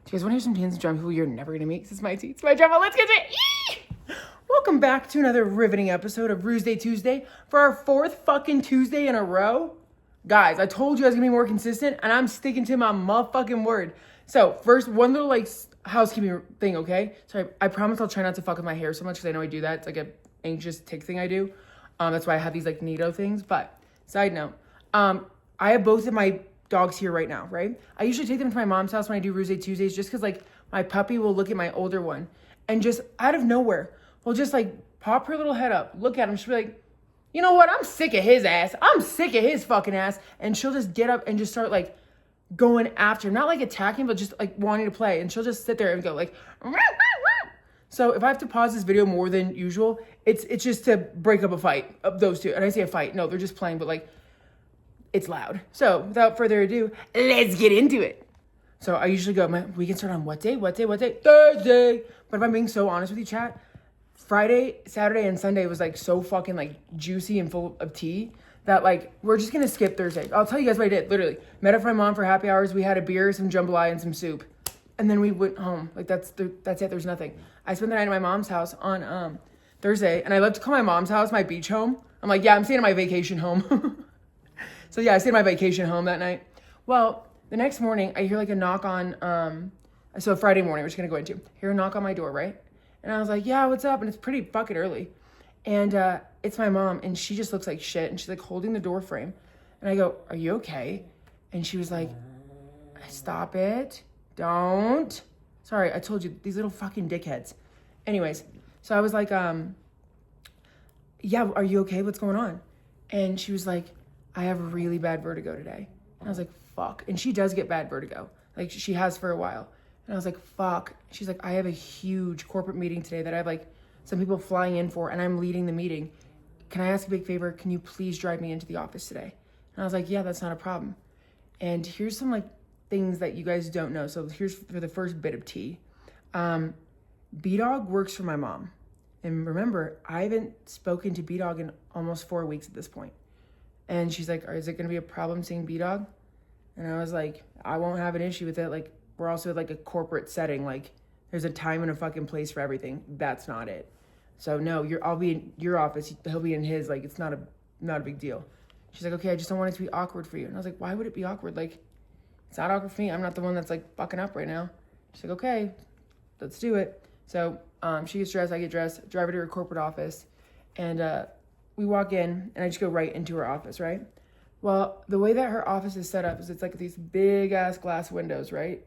Do you guys want to hear some tans and drama people you're never going to meet? This is my tea. It's my drama. Let's get to it. Yee! Welcome back to another riveting episode of Roosday Tuesday for our fourth fucking Tuesday in a row. Guys, I told you I was going to be more consistent, and I'm sticking to my motherfucking word. So, first, one little, housekeeping thing, okay? So, I promise I'll try not to fuck with my hair so much, because I know I do that. It's like an anxious tick thing I do. That's why I have these, Neato things. But, side note, I have both of my dogs here right now, right? I usually take them to my mom's house when I do Roosday Tuesdays just because, my puppy will look at my older one and just out of nowhere will just, pop her little head up, look at him. She'll be like, you know what? I'm sick of his ass. I'm sick of his fucking ass. And she'll just get up and just start, going after him. Not, attacking, but just, wanting to play. And she'll just sit there and go, "Rah, rah, rah." So if I have to pause this video more than usual, it's just to break up a fight of those two. And I say a fight. No, they're just playing, but, it's loud. So without further ado, let's get into it. So I usually go, we can start on what day? Thursday. But if I'm being so honest with you, chat, Friday, Saturday, and Sunday was so fucking juicy and full of tea that we're just gonna skip Thursday. I'll tell you guys what I did. Literally, met up with my mom for happy hours. We had a beer, some jambalaya, and some soup, and then we went home. That's it. There's nothing. I spent the night at my mom's house on Thursday, and I love to call my mom's house my beach home. I'm like, yeah, I'm staying at my vacation home. So yeah, I stayed at my vacation home that night. Well, the next morning, I hear a knock on, so Friday morning, we're just gonna go into, hear a knock on my door, right? And I was like, yeah, what's up? And it's pretty fucking early. And it's my mom, and she just looks like shit, and she's holding the door frame. And I go, are you okay? And she was like, stop it, don't. Sorry, I told you, these little fucking dickheads. Anyways, so I was like, yeah, are you okay? What's going on? And she was like, I have really bad vertigo today. And I was like, fuck. And she does get bad vertigo. She has for a while. And I was like, fuck. She's like, I have a huge corporate meeting today that I have some people flying in for, and I'm leading the meeting. Can I ask a big favor? Can you please drive me into the office today? And I was like, yeah, that's not a problem. And here's some things that you guys don't know. So here's for the first bit of tea. B Dawg works for my mom. And remember, I haven't spoken to B Dawg in almost 4 weeks at this point. And she's like, is it going to be a problem seeing B Dawg? And I was like, I won't have an issue with it. We're also a corporate setting. There's a time and a fucking place for everything. That's not it. So no, I'll be in your office. He'll be in his. It's not a big deal. She's like, okay, I just don't want it to be awkward for you. And I was like, why would it be awkward? It's not awkward for me. I'm not the one that's fucking up right now. She's like, okay, let's do it. So she gets dressed, I get dressed, drive her to her corporate office. And we walk in, and I just go right into her office, right? Well, the way that her office is set up is it's these big ass glass windows, right?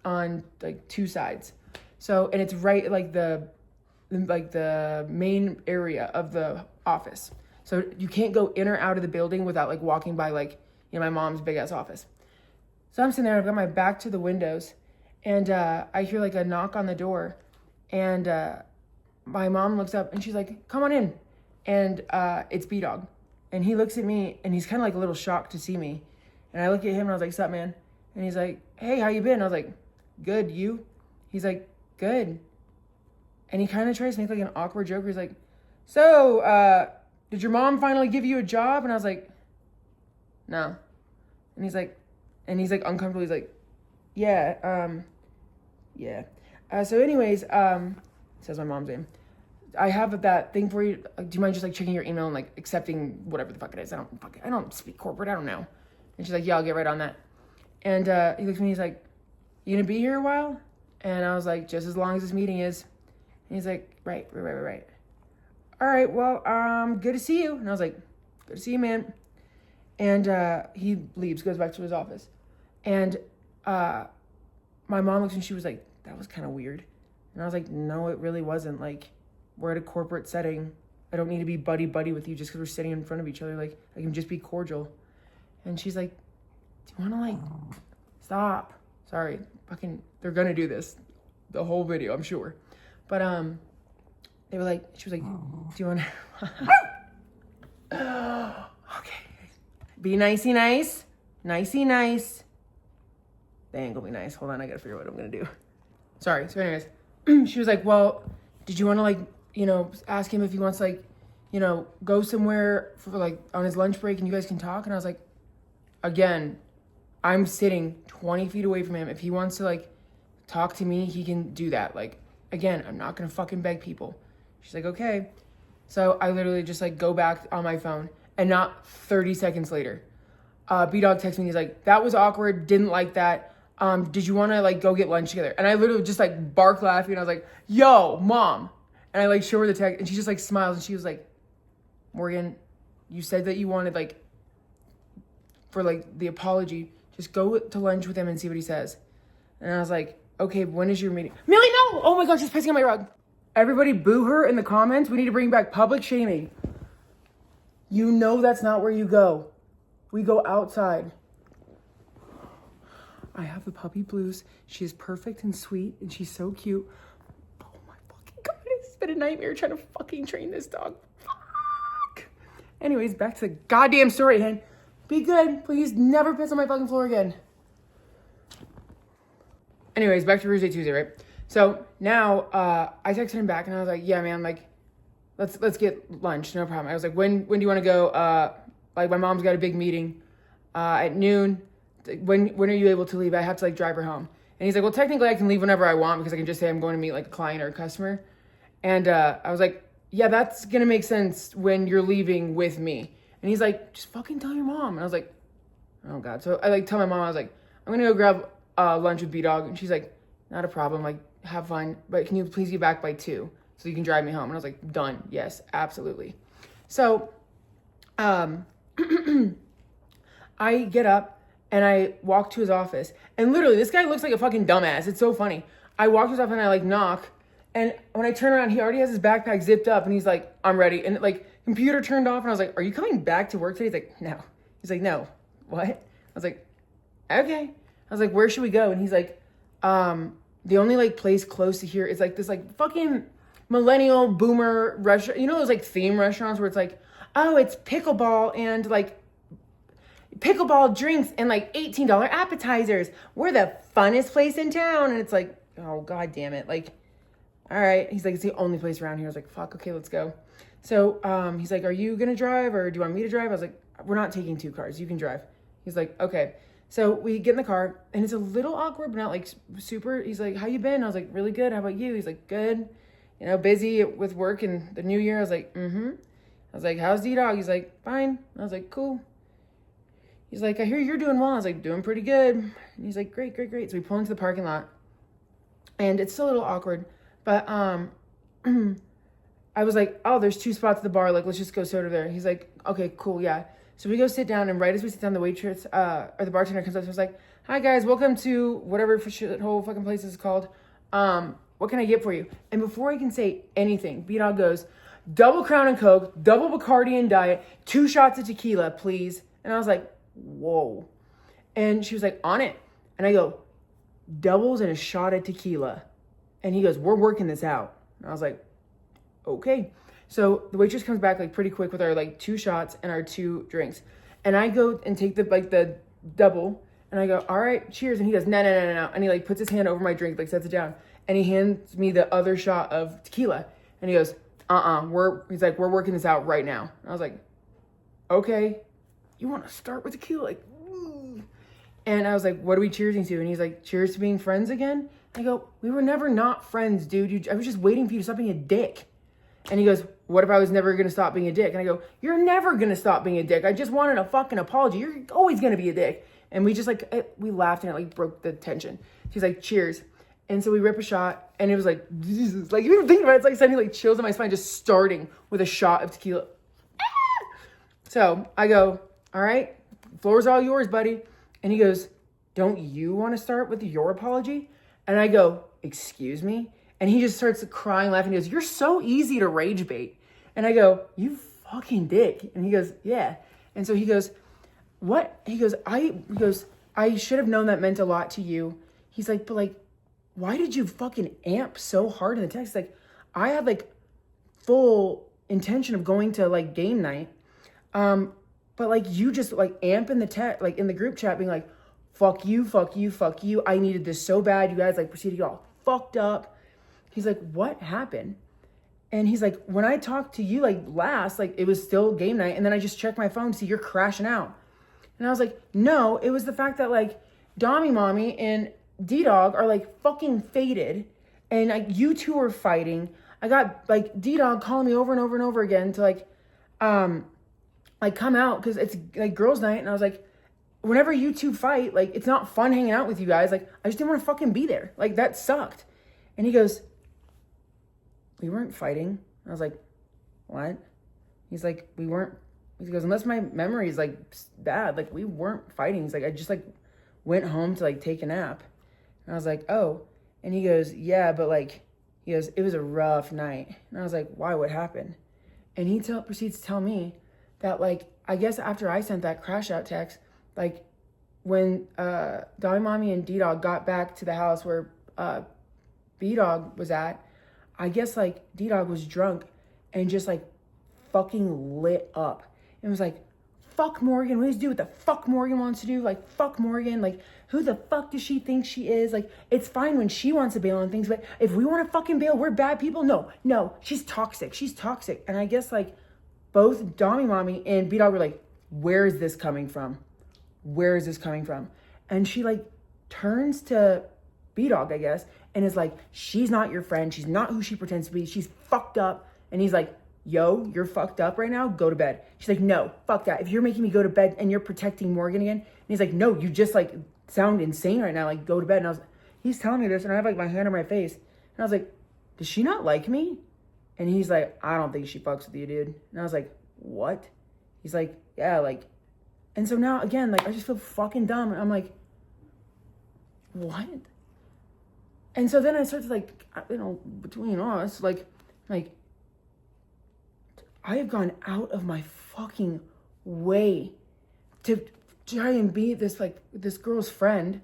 On two sides. So, and it's right the main area of the office. So you can't go in or out of the building without walking by my mom's big ass office. So I'm sitting there, I've got my back to the windows, and I hear a knock on the door, and my mom looks up and she's like, come on in. And it's B Dawg. And he looks at me, and he's kind of a little shocked to see me. And I look at him, and I was like, sup, man? And he's like, hey, how you been? I was like, good, you? He's like, good. And he kind of tries to make an awkward joke. He's like, so, did your mom finally give you a job? And I was like, no. And he's like uncomfortable. He's like, yeah, yeah. So anyways, says my mom's name. I have that thing for you. Do you mind just checking your email and accepting whatever the fuck it is? I don't speak corporate. I don't know. And she's like, yeah, I'll get right on that. And he looks at me. He's like, you gonna be here a while? And I was like, just as long as this meeting is. And he's like, right. All right, well, good to see you. And I was like, good to see you, man. And he leaves, goes back to his office. And my mom looks and she was like, that was kind of weird. And I was like, no, it really wasn't. We're at a corporate setting. I don't need to be buddy-buddy with you just because we're sitting in front of each other. I can just be cordial. And she's like, do you want to, stop. Sorry. They're going to do this. The whole video, I'm sure. But, she was like, do you want to, okay. Be nicey nice. Nicey nice. They ain't gonna be nice. Hold on, I gotta figure out what I'm gonna do. Sorry. So anyways, she was like, well, did you want to ask him if he wants go somewhere for on his lunch break and you guys can talk? And I was like, again, I'm sitting 20 feet away from him. If he wants to talk to me, he can do that. Like, again, I'm not gonna fucking beg people. She's like, okay. So I literally just like go back on my phone, and not 30 seconds later, B Dawg texts me. He's like, that was awkward. Didn't like that. Did you want to like go get lunch together? And I literally just like bark laughing. And I was like, yo, mom. And I like show her the text, and she just like smiles, and she was like, Morgan, you said that you wanted like, for like the apology, just go to lunch with him and see what he says. And I was like, okay, when is your meeting? Millie, no! Oh my gosh, she's pissing on my rug. Everybody boo her in the comments. We need to bring back public shaming. You know that's not where you go. We go outside. I have the puppy blues. She is perfect and sweet, and she's so cute. Oh my fucking God, it's been a nightmare trying to fucking train this dog. Fuck. Anyways, back to the goddamn story, hen. Be good. Please never piss on my fucking floor again. Anyways, back to Roosday Tuesday, right? So now I texted him back, and I was like, yeah, man, like, let's get lunch, no problem. I was like, when do you want to go? Like, my mom's got a big meeting at noon. When are you able to leave? I have to like drive her home. And he's like, well, technically I can leave whenever I want, because I can just say I'm going to meet like a client or a customer. And I was like, yeah, that's gonna make sense when you're leaving with me. And he's like, just fucking tell your mom. And I was like, oh God. So I like tell my mom, I was like, I'm gonna go grab lunch with B Dawg. And she's like, not a problem, like, have fun, but can you please get back by 2 so you can drive me home? And I was like, done. Yes, absolutely. So I get up and I walk to his office, and literally this guy looks like a fucking dumbass. It's so funny. I walk to his office and I like knock, and when I turn around, he already has his backpack zipped up, and he's like, I'm ready. And like computer turned off, and I was like, are you coming back to work today? He's like, no. He's like, no. What? I was like, okay. I was like, where should we go? And he's like, the only like place close to here is like this like fucking millennial boomer restaurant. You know those like theme restaurants where it's like, oh, it's pickleball and like pickleball drinks and like $18 appetizers. We're the funnest place in town. And it's like, oh God damn it. Like, all right. He's like, it's the only place around here. I was like, fuck, okay, let's go. So he's like, are you gonna drive or do you want me to drive? I was like, we're not taking 2 cars. You can drive. He's like, okay. So we get in the car, and it's a little awkward, but not like super. He's like, how you been? I was like, really good. How about you? He's like, good. You know, busy with work and the new year. I was like, mm-hmm. I was like, how's D Dawg? He's like, fine. I was like, cool. He's like, I hear you're doing well. I was like, doing pretty good. And he's like, great, great, great. So we pull into the parking lot, and it's still a little awkward, but I was like, oh, there's 2 spots at the bar. Like, let's just go sit over there. He's like, okay, cool, yeah. So we go sit down, and right as we sit down, the waitress or the bartender comes up and was like, hi guys, welcome to whatever whole fucking place is called. What can I get for you? And before I can say anything, B Dawg goes, double Crown and Coke, double Bacardi and Diet, 2 shots of tequila, please. And I was like, whoa. And she was like, on it. And I go, doubles and a shot of tequila. And he goes, we're working this out. And I was like, okay. So the waitress comes back like pretty quick with our like 2 shots and our 2 drinks. And I go and take the double, and I go, all right, cheers. And he goes, no. And he like puts his hand over my drink, like sets it down. And he hands me the other shot of tequila. And he goes, he's like, we're working this out right now. And I was like, okay, you want to start with tequila? Like, ooh. And I was like, what are we cheersing to? And he's like, cheers to being friends again. I go, we were never not friends, dude. I was just waiting for you to stop being a dick. And he goes, what if I was never going to stop being a dick? And I go, you're never going to stop being a dick. I just wanted a fucking apology. You're always going to be a dick. And we just like, we laughed, and it like broke the tension. She's like, cheers. And so we rip a shot, and it was like, Jesus. Like, you think about it, it's like sending like chills on my spine just starting with a shot of tequila. So I go, all right, floor's all yours, buddy. And he goes, don't you want to start with your apology? And I go, excuse me? And he just starts crying, laughing. He goes, you're so easy to rage bait. And I go, you fucking dick. And he goes, yeah. And so he goes, what? He goes, I should have known that meant a lot to you. He's like, but like, why did you fucking amp so hard in the text? Like, I had like full intention of going to like game night. But like, you just like amp in the text, like in the group chat being like, fuck you, fuck you, fuck you. I needed this so bad. You guys like proceeded to get all fucked up. He's like, what happened? And he's like, when I talked to you like last, like it was still game night. And then I just checked my phone to see you're crashing out. And I was like, no, it was the fact that like Dommy Mommy and D Dawg are like fucking faded, and like you two are fighting. I got like D Dawg calling me over and over and over again to like come out because it's like girls' night, and I was like, whenever you two fight, like it's not fun hanging out with you guys. Like I just didn't want to fucking be there. Like that sucked. And he goes, we weren't fighting. I was like, what? He's like, we weren't. He goes, unless my memory is like bad, like we weren't fighting. He's like, I just like went home to like take a nap. And I was like, oh. And he goes, yeah, but like, he goes, it was a rough night. And I was like, why? What happened? And he proceeds to tell me that like, I guess after I sent that crash out text, like when Dolly Mommy and D Dawg got back to the house where B Dawg was at, I guess like D Dawg was drunk and just like fucking lit up. And was like, fuck Morgan. We just do what the fuck Morgan wants to do. Like, fuck Morgan. Like, who the fuck does she think she is? Like, it's fine when she wants to bail on things, but if we want to fucking bail, we're bad people. No, she's toxic. She's toxic. And I guess like both Dolly Mommy and B Dawg were like, where is this coming from? Where is this coming from? And she like turns to B Dawg, I guess, and is like, she's not your friend. She's not who she pretends to be. She's fucked up. And he's like, yo, you're fucked up right now. Go to bed. She's like, no, fuck that. If you're making me go to bed and you're protecting Morgan again. And he's like, no, you just like sound insane right now. Like go to bed. And he's telling me this and I have like my hand on my face. And I was like, does she not like me? And he's like, I don't think she fucks with you, dude. And I was like, what? He's like, yeah, like, and so now again, like I just feel fucking dumb. And I'm like, what? And so then I start to like, between us, like, I have gone out of my fucking way to try and be this girl's friend.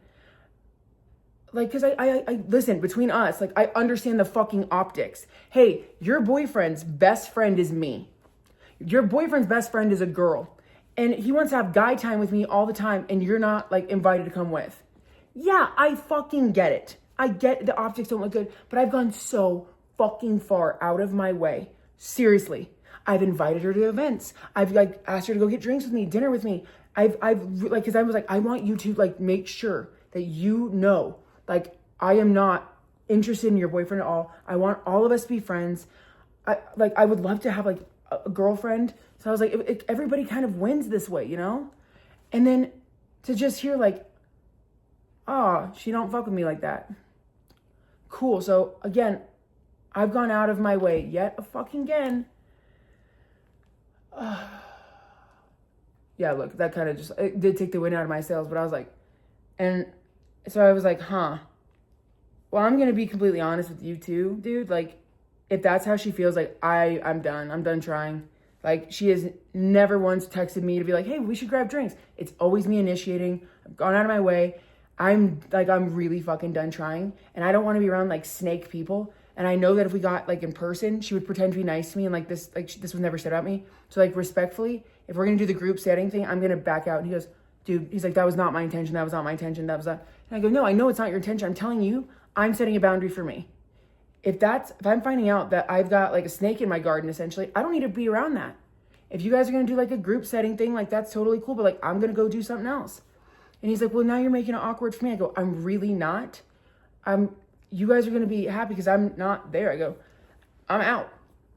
Like, cause I listen, between us, like I understand the fucking optics. Hey, your boyfriend's best friend is me. Your boyfriend's best friend is a girl. And he wants to have guy time with me all the time and you're not like invited to come with. Yeah, I fucking get it. I get the optics don't look good, but I've gone so fucking far out of my way. Seriously. I've invited her to events. I've like asked her to go get drinks with me, dinner with me. I've like, cause I was like, I want you to like make sure that you know, like I am not interested in your boyfriend at all. I want all of us to be friends. I would love to have like a girlfriend. So I was like, everybody kind of wins this way, you know? And then to just hear like, she don't fuck with me like that. Cool. So again, I've gone out of my way yet fucking again. Yeah, look, that kind of just, it did take the wind out of my sails, but I was like, and so I was like, well, I'm going to be completely honest with you too, dude. Like, if that's how she feels, like, I'm done trying. Like, she has never once texted me to be like, hey, we should grab drinks. It's always me initiating. I've gone out of my way. I'm really fucking done trying. And I don't want to be around like snake people. And I know that if we got like in person, she would pretend to be nice to me. And like this was never said about me. So like respectfully, if we're going to do the group setting thing, I'm going to back out. And he goes, dude, he's like, that was not my intention. That was not my intention. That was not. And I go, no, I know it's not your intention. I'm telling you, I'm setting a boundary for me. If I'm finding out that I've got like a snake in my garden, essentially, I don't need to be around that. If you guys are going to do like a group setting thing, like that's totally cool. But like, I'm going to go do something else. And he's like, well, now you're making it awkward for me. I go, I'm really not. You guys are going to be happy because I'm not there. I go, I'm out.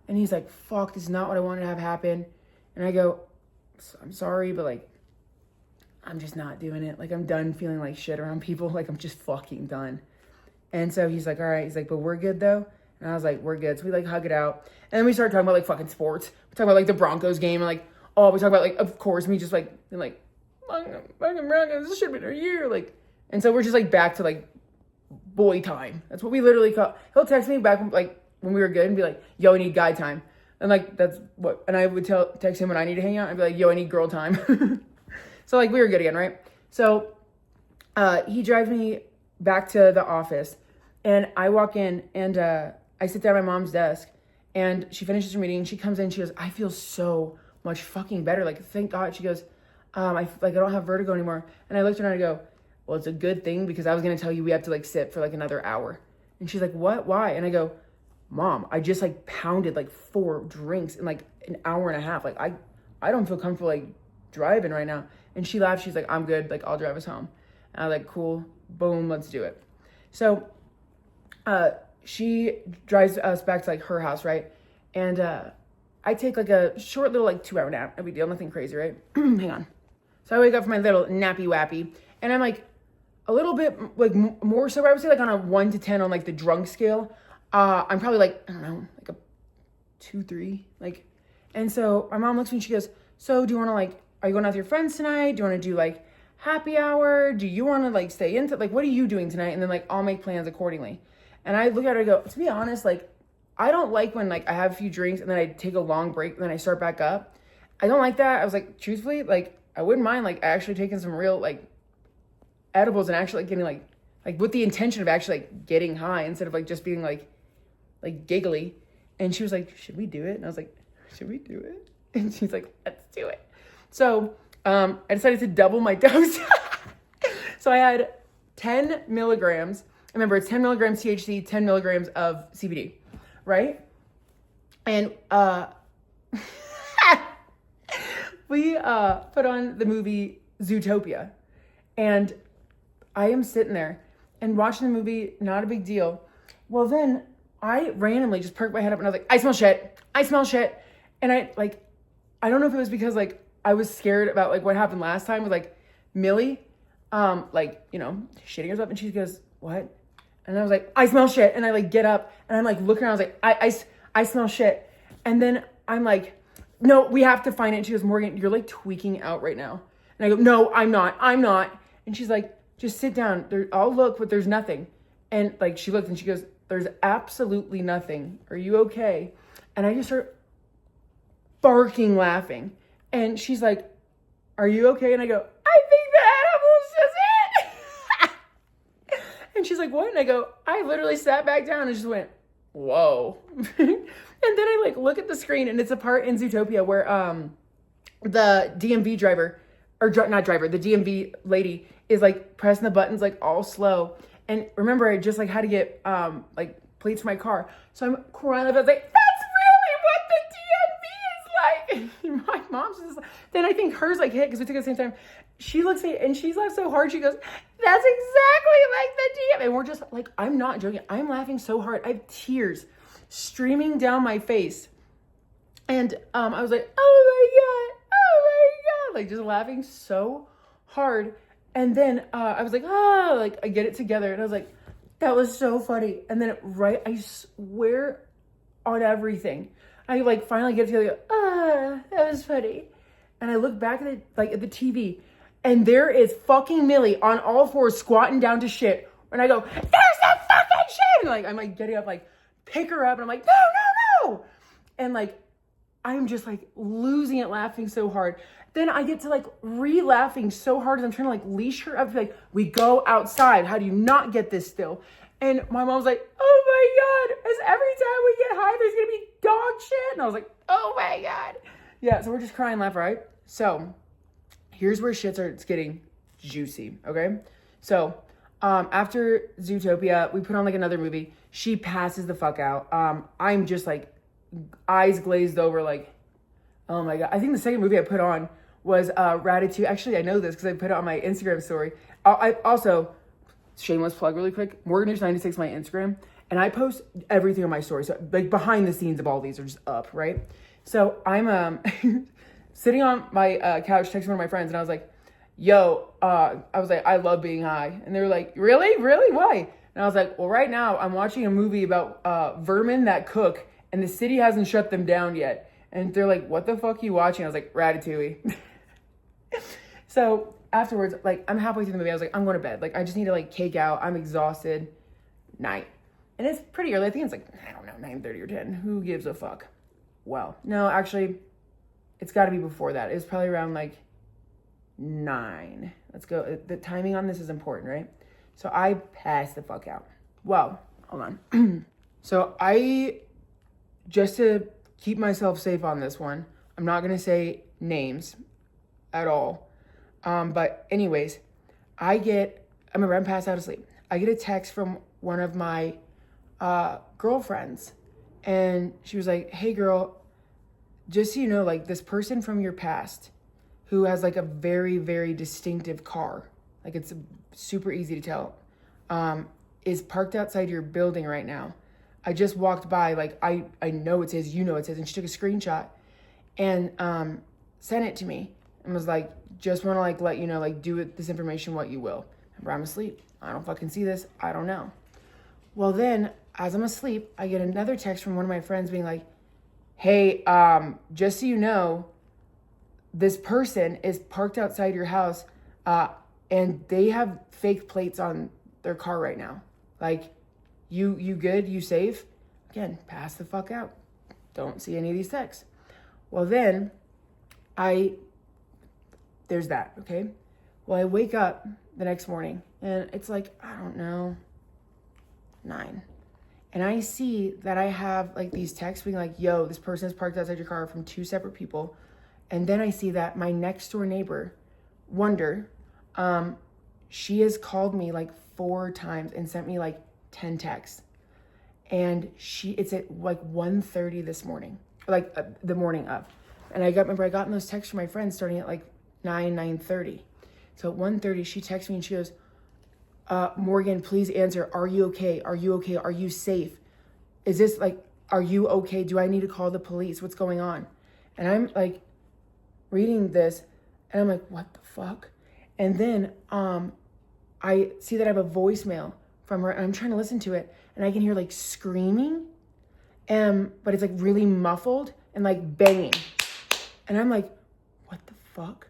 And he's like, fuck, this is not what I wanted to have happen. And I go, I'm sorry, but like, I'm just not doing it. Like, I'm done feeling like shit around people. Like, I'm just fucking done. And so he's like, all right. He's like, but we're good though. And I was like, we're good. So we like hug it out. And then we start talking about like fucking sports. We talk about like the Broncos game and like, we talk about like, of course, me just like, and like, fucking Broncos, this should have been our year. Like, and so we're just like back to like boy time. That's what we literally call. He'll text me back like when we were good and be like, yo, I need guy time. And like, that's what, and I would text him when I need to hang out. I'd be like, yo, I need girl time. So like we were good again, right? So he drives me back to the office and I walk in and I sit down at my mom's desk and she finishes her meeting. She comes in, she goes, I feel so much fucking better. Like, thank God. She goes, I don't have vertigo anymore. And I looked at her and I go, well, it's a good thing because I was going to tell you we have to like sit for like another hour. And she's like, what? Why? And I go, Mom, I just like pounded like 4 drinks in like an hour and a half. Like I don't feel comfortable like driving right now. And she laughed. She's like, I'm good. Like, I'll drive us home. And I was like, cool. Boom. Let's do it. So she drives us back to like her house, right? And I take like a short little like 2-hour nap. No big deal, nothing crazy, right? Hang on. So I wake up from my little nappy wappy, and I'm like a little bit like more sober. I would say like on a 1 to 10 on like the drunk scale. I'm probably like, I don't know, like a 2, 3, like. And so my mom looks at me and she goes, so do you want to like, are you going out with your friends tonight? Do you want to do like happy hour? Do you want to like stay into, like, what are you doing tonight? And then like, I'll make plans accordingly. And I look at her and go, to be honest, like, I don't like when like I have a few drinks and then I take a long break and then I start back up. I don't like that. I was like, truthfully, like, I wouldn't mind like actually taking some real like edibles and actually like getting like with the intention of actually like getting high instead of like just being like giggly. And she was like, should we do it? And I was like, should we do it? And she's like, let's do it. So I decided to double my dose. So I had 10 milligrams. Remember, it's 10 milligrams THC, 10 milligrams of CBD, right? And we put on the movie Zootopia. And I am sitting there and watching the movie, not a big deal. Well, then I randomly just perked my head up and I was like, I smell shit. I smell shit. And I don't know if it was because like I was scared about like what happened last time with like Millie, like, you know, shitting herself. And she goes, what? And I was like, I smell shit. And I like get up and I'm like looking around. I was like, I smell shit. And then I'm like, no, we have to find it. And she goes, Morgan, you're like tweaking out right now. And I go, no, I'm not. And she's like, just sit down. I'll look, but there's nothing. And like, she looked and she goes, there's absolutely nothing. Are you okay? And I just start barking laughing. And she's like, are you okay? And I go, I think the edibles just hit. And she's like, what? And I go, I literally sat back down and just went, whoa. And then I like look at the screen and it's a part in Zootopia where the DMV driver, or not driver, the DMV lady is like pressing the buttons like all slow. And remember, I just like had to get like plates for my car. So I'm crying. I was like, that's really what the DMV is like. My mom's just like, then I think hers like hit because we took it at the same time. She looks at me and she's laughed so hard. She goes, that's exactly like the DMV. And we're just like, I'm not joking. I'm laughing so hard. I have tears streaming down my face. And I was like, oh my God, like just laughing so hard. And then I was like, like I get it together. And I was like, that was so funny. And then I swear on everything, I like finally get it together. That was funny. And I look back at the TV and there is fucking Millie on all fours squatting down to shit. And I go, there's the fucking shit. And like, I'm like getting up, like pick her up. And I'm like, no. And like, I'm just like losing it laughing so hard. Then I get to like laughing so hard as I'm trying to like leash her up. Like, we go outside. How do you not get this still? And my mom's like, oh my God, as every time we get high, there's going to be dog shit. And I was like, oh my God. Yeah, so we're just crying laugh, right? So here's where shit starts getting juicy, okay? So after Zootopia, we put on like another movie. She passes the fuck out. I'm just like eyes glazed over like, oh my God. I think the second movie I put on was Ratatouille. Actually, I know this because I put it on my Instagram story. I also, shameless plug really quick, Morgan96 my Instagram. And I post everything on my story. So like behind the scenes of all these are just up, right? So I'm sitting on my couch texting one of my friends and I was like, yo, I was like, I love being high. And they were like, really? Why? And I was like, well, right now I'm watching a movie about vermin that cook and the city hasn't shut them down yet. And they're like, what the fuck are you watching? I was like, Ratatouille. So afterwards, like I'm halfway through the movie. I was like, I'm going to bed. Like I just need to like cake out. I'm exhausted. Night. And it's pretty early. I think it's like, I don't know, 9:30 or 10. Who gives a fuck? Well, no, actually, it's got to be before that. It's probably around like 9. Let's go. The timing on this is important, right? So I passed the fuck out. Well, hold on. So just to keep myself safe on this one, I'm not going to say names at all. But anyways, I'm passed out asleep. I get a text from one of my girlfriends and she was like, hey girl, just so you know, like this person from your past who has like a very, very distinctive car, like it's super easy to tell, is parked outside your building right now. I just walked by, like, I know it says, you know it says, and she took a screenshot and sent it to me and was like, just want to, like, let you know, like, do with this information what you will. Remember, I'm asleep. I don't fucking see this. I don't know. Well, then, as I'm asleep, I get another text from one of my friends being like, hey, just so you know, this person is parked outside your house, and they have fake plates on their car right now. Like, you good? You safe? Again, pass the fuck out. Don't see any of these texts. Well, then, there's that, okay? Well, I wake up the next morning, and it's like, I don't know, 9. And I see that I have, like, these texts being like, yo, this person is parked outside your car from 2 separate people. And then I see that my next door neighbor, Wonder, she has called me like 4 times and sent me like 10 texts. And it's at like 1:30 this morning, like the morning of. And I got in those texts from my friends starting at like 9:30. So at 1:30, she texts me and she goes, Morgan, please answer. Are you okay? Are you okay? Are you safe? Is this like, are you okay? Do I need to call the police? What's going on? And I'm like reading this and I'm like, what the fuck? And then I see that I have a voicemail from her and I'm trying to listen to it and I can hear like screaming, but it's like really muffled and like banging. And I'm like, what the fuck?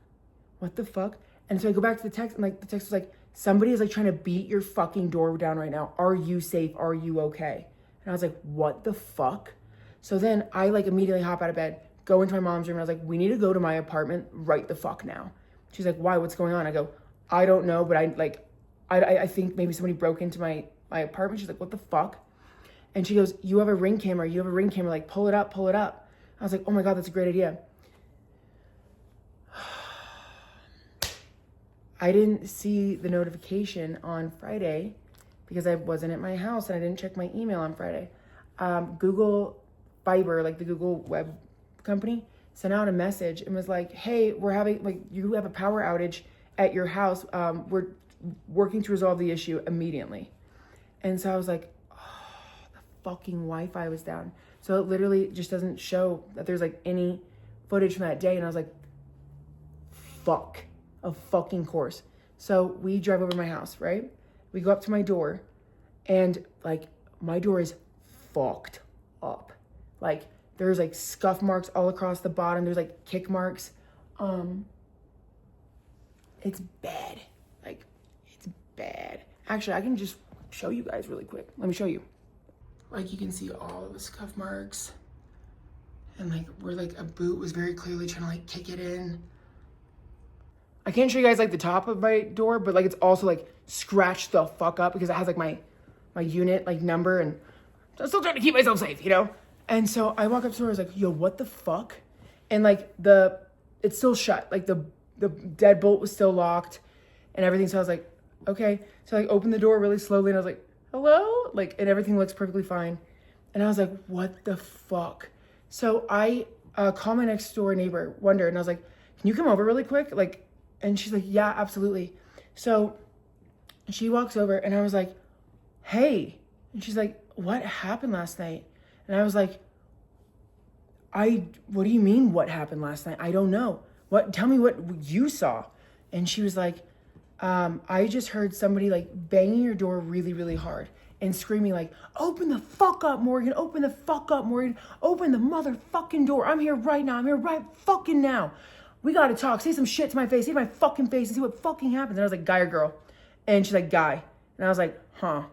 What the fuck? And so I go back to the text and like the text was like, somebody is like trying to beat your fucking door down right now. Are you safe? Are you okay? And I was like, what the fuck? So then I like immediately hop out of bed, go into my mom's room, and I was like, we need to go to my apartment right the fuck now. She's like, why? What's going on? I go, I don't know, but I think maybe somebody broke into my apartment. She's like, what the fuck? And she goes, you have a ring camera. You have a ring camera. Like, pull it up, pull it up. I was like, oh my God, that's a great idea. I didn't see the notification on Friday because I wasn't at my house and I didn't check my email on Friday. Google Fiber, like the Google web company, sent out a message and was like, hey, we're having, like, you have a power outage at your house. We're working to resolve the issue immediately. And so I was like, oh, the fucking Wi-Fi was down. So it literally just doesn't show that there's like any footage from that day. And I was like, fuck. Of fucking course. So we drive over to my house, right? We go up to my door and like my door is fucked up. Like there's like scuff marks all across the bottom. There's like kick marks. It's bad. Like it's bad. Actually, I can just show you guys really quick. Let me show you. Like you can see all of the scuff marks and like where like a boot was very clearly trying to like kick it in. I can't show you guys like the top of my door, but like it's also like scratched the fuck up because it has like my unit like number and I'm still trying to keep myself safe, you know? And so I walk up to her, I was like, yo, what the fuck? And like it's still shut. Like the deadbolt was still locked and everything. So I was like, okay. So I like opened the door really slowly and I was like, hello? Like, and everything looks perfectly fine. And I was like, what the fuck? So I call my next door neighbor, Wonder, and I was like, can you come over really quick? Like, and she's like, yeah, absolutely. So she walks over and I was like, hey. And she's like, what happened last night? And I was like, what do you mean what happened last night? I don't know. Tell me what you saw. And she was like, I just heard somebody like banging your door really, really hard and screaming like, open the fuck up, Morgan. Open the fuck up, Morgan. Open the motherfucking door. I'm here right now. I'm here right fucking now. We gotta talk. Say some shit to my face. Say my fucking face and see what fucking happens. And I was like, guy or girl? And she's like, guy. And I was like, huh.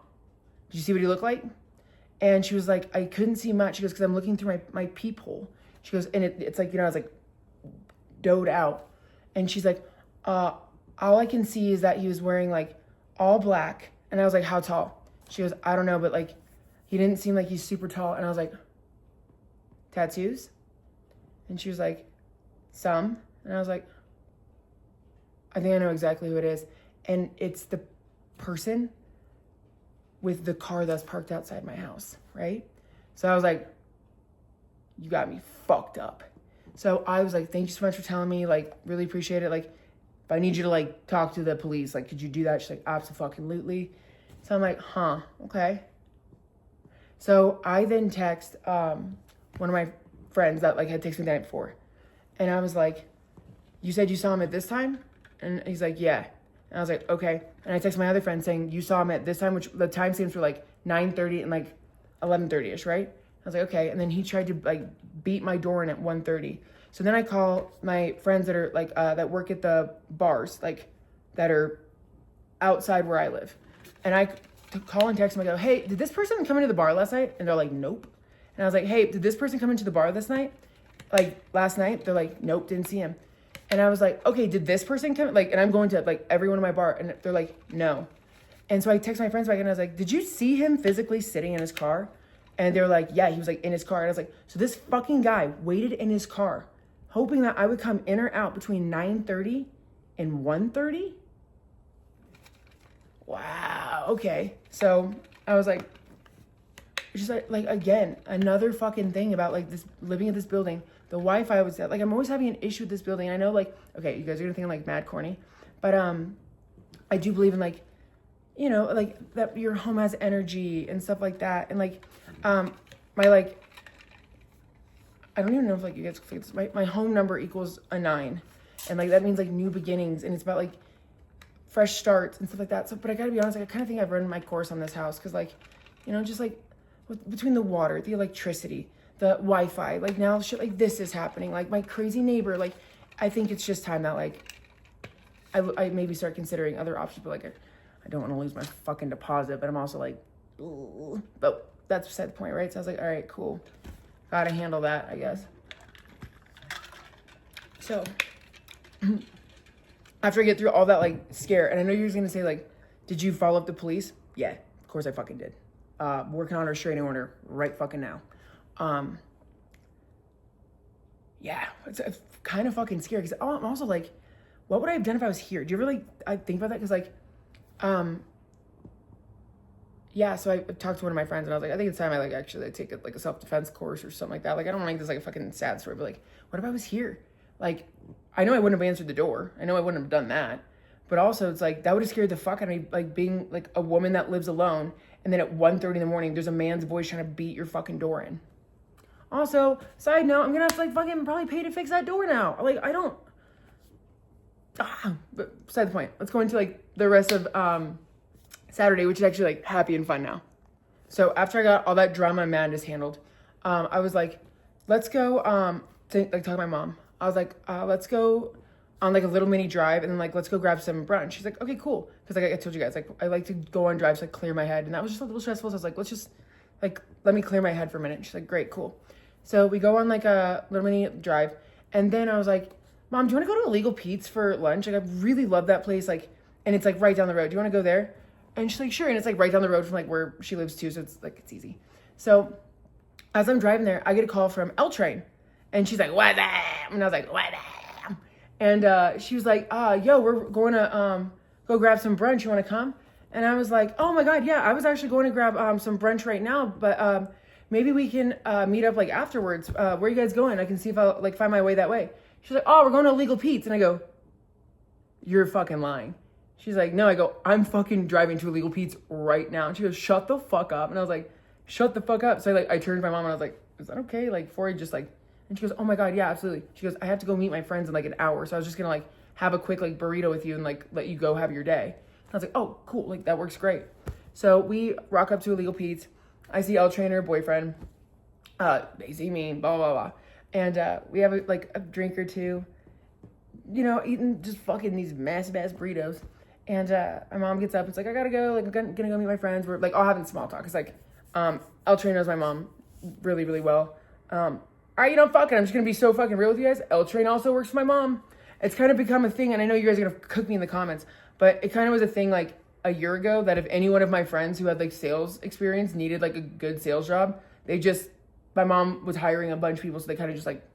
Did you see what he looked like? And she was like, I couldn't see much. She goes, because I'm looking through my peephole. She goes, and it's like, you know, I was like, doed out. And she's like, all I can see is that he was wearing like all black. And I was like, how tall? She goes, I don't know, but like, he didn't seem like he's super tall. And I was like, tattoos? And she was like, some. And I was like, I think I know exactly who it is. And it's the person with the car that's parked outside my house, right? So I was like, you got me fucked up. So I was like, thank you so much for telling me, like, really appreciate it. Like, if I need you to like talk to the police, like, could you do that? She's like, absolutely. So I'm like, huh, okay. So I then text one of my friends that like had texted me the night before. And I was like, you said you saw him at this time? And he's like, yeah. And I was like, okay. And I text my other friend saying, you saw him at this time, which the time seems for like 9:30 and like 11:30ish, right? I was like, okay. And then he tried to like beat my door in at 1:30. So then I call my friends that are like, that work at the bars, like that are outside where I live. And I call and text them. I go, hey, did this person come into the bar last night? And they're like, nope. And I was like, hey, did this person come into the bar this night? Like last night? They're like, nope, didn't see him. And I was like, okay, did this person come? Like, and I'm going to like everyone in my bar, and they're like, no. And so I text my friends back, and I was like, did you see him physically sitting in his car? And they were like, yeah, he was like in his car. And I was like, so this fucking guy waited in his car, hoping that I would come in or out between 9:30 and 1:30? Wow, okay. So I was like, just like again, another fucking thing about like this living in this building. The Wi-Fi was like, I'm always having an issue with this building. I know like, okay, you guys are gonna think I'm like mad corny, but I do believe in like, you know, like that your home has energy and stuff like that. And like, my like, I don't even know if like you guys can this. My home number equals a 9. And like, that means like new beginnings. And it's about like fresh starts and stuff like that. So, but I gotta be honest, like I kind of think I've run my course on this house. Cause like, you know, just like between the water, the electricity, the Wi-Fi, like now shit like this is happening. Like my crazy neighbor, like I think it's just time that like I maybe start considering other options. But like I don't want to lose my fucking deposit, but I'm also like, ooh. But that's beside the point, right? So I was like, all right, cool. Gotta handle that, I guess. So after I get through all that like scare, and I know you're just gonna say like, did you follow up the police? Yeah, of course I fucking did. Working on a restraining order right fucking now. Yeah, it's kind of fucking scary because I'm also like, what would I have done if I was here? Do you ever like, I think about that? Because like, yeah, so I talked to one of my friends and I was like, I think it's time I like actually take like a self-defense course or something like that. Like, I don't want to make this like a fucking sad story, but like, what if I was here? Like, I know I wouldn't have answered the door. I know I wouldn't have done that. But also it's like, that would have scared the fuck out of me, like being like a woman that lives alone. And then at 1:30 in the morning, there's a man's voice trying to beat your fucking door in. Also, side note, I'm gonna have to like fucking probably pay to fix that door now. Like, I don't, but beside the point. Let's go into like the rest of Saturday, which is actually like happy and fun now. So after I got all that drama and madness handled, I was like, let's go to like talk to my mom. I was like, let's go on like a little mini drive and then like let's go grab some brunch. She's like, okay, cool. Because like I told you guys, like I like to go on drives, like clear my head, and that was just a little stressful. So I was like, let's just like let me clear my head for a minute. She's like, great, cool. So we go on like a little mini drive, and then I was like, Mom, do you want to go to Illegal Pete's for lunch? Like I really love that place, like, and it's like right down the road. Do you want to go there? And she's like, sure. And it's like right down the road from like where she lives too, so it's like it's easy. So as I'm driving there, I get a call from L Train, and she's like, what? And I was like, what? And she was like, yo, we're going to go grab some brunch. You want to come? And I was like, oh my God, yeah, I was actually going to grab some brunch right now, but maybe we can meet up like afterwards. Where are you guys going? I can see if I'll like find my way that way. She's like, oh, we're going to Illegal Pete's. And I go, you're fucking lying. She's like, no. I go, I'm fucking driving to Illegal Pete's right now. And she goes, shut the fuck up. And I was like, shut the fuck up. So I turned to my mom and I was like, is that okay? Like before I just like, and she goes, oh my God, yeah, absolutely. She goes, I have to go meet my friends in like an hour. So I was just gonna like have a quick like burrito with you and like let you go have your day. And I was like, oh, cool. Like that works great. So we rock up to Illegal Pete's. I see L Trainer, boyfriend. They see me, blah, blah, blah. And we have like a drink or two, you know, eating just fucking these massive ass burritos. And my mom gets up. It's like, I gotta go. Like, I'm gonna go meet my friends. We're like all having small talk. It's like, L Train knows my mom really, really well. All right, you know, fuck it. I'm just gonna be so fucking real with you guys. L Train also works for my mom. It's kind of become a thing, and I know you guys are gonna cook me in the comments, but it kind of was a thing like a year ago that if any one of my friends who had like sales experience needed like a good sales job, my mom was hiring a bunch of people, so they kind of just like,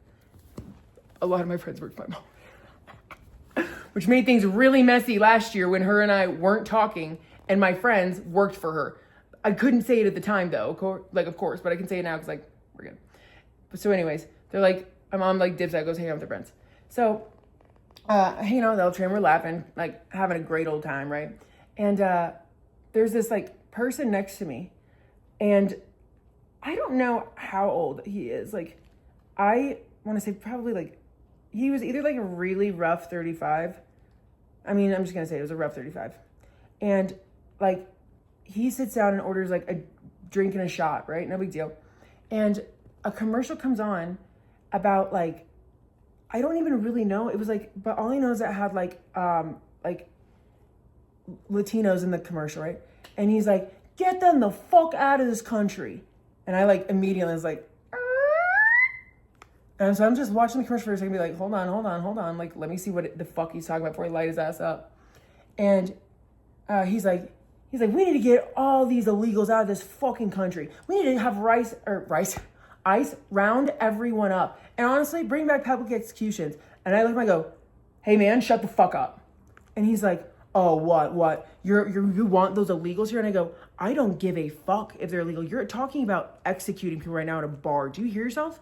a lot of my friends worked for my mom. Which made things really messy last year when her and I weren't talking and my friends worked for her. I couldn't say it at the time though, of course, but I can say it now because like, we're good. But so anyways, they're like, my mom like dips out, goes hang out with her friends. So, hanging out with the L Train, we're laughing, like having a great old time, right? And there's this like person next to me, and I don't know how old he is. Like, I want to say probably like, he was either like a really rough 35. I mean, I'm just going to say it was a rough 35. And like, he sits down and orders like a drink and a shot, right? No big deal. And a commercial comes on about like, I don't even really know. It was like, but all he knows that had like Latinos in the commercial, right? And he's like, get them the fuck out of this country. And I like immediately was like, and so I'm just watching the commercial for a second, be like, hold on. Like, let me see what the fuck he's talking about before he light his ass up. And he's like, we need to get all these illegals out of this fucking country. We need to have ICE round everyone up. And honestly, bring back public executions. And I look at him, I go, hey man, shut the fuck up. And he's like, oh, what? You want those illegals here? And I go, I don't give a fuck if they're illegal. You're talking about executing people right now at a bar. Do you hear yourself?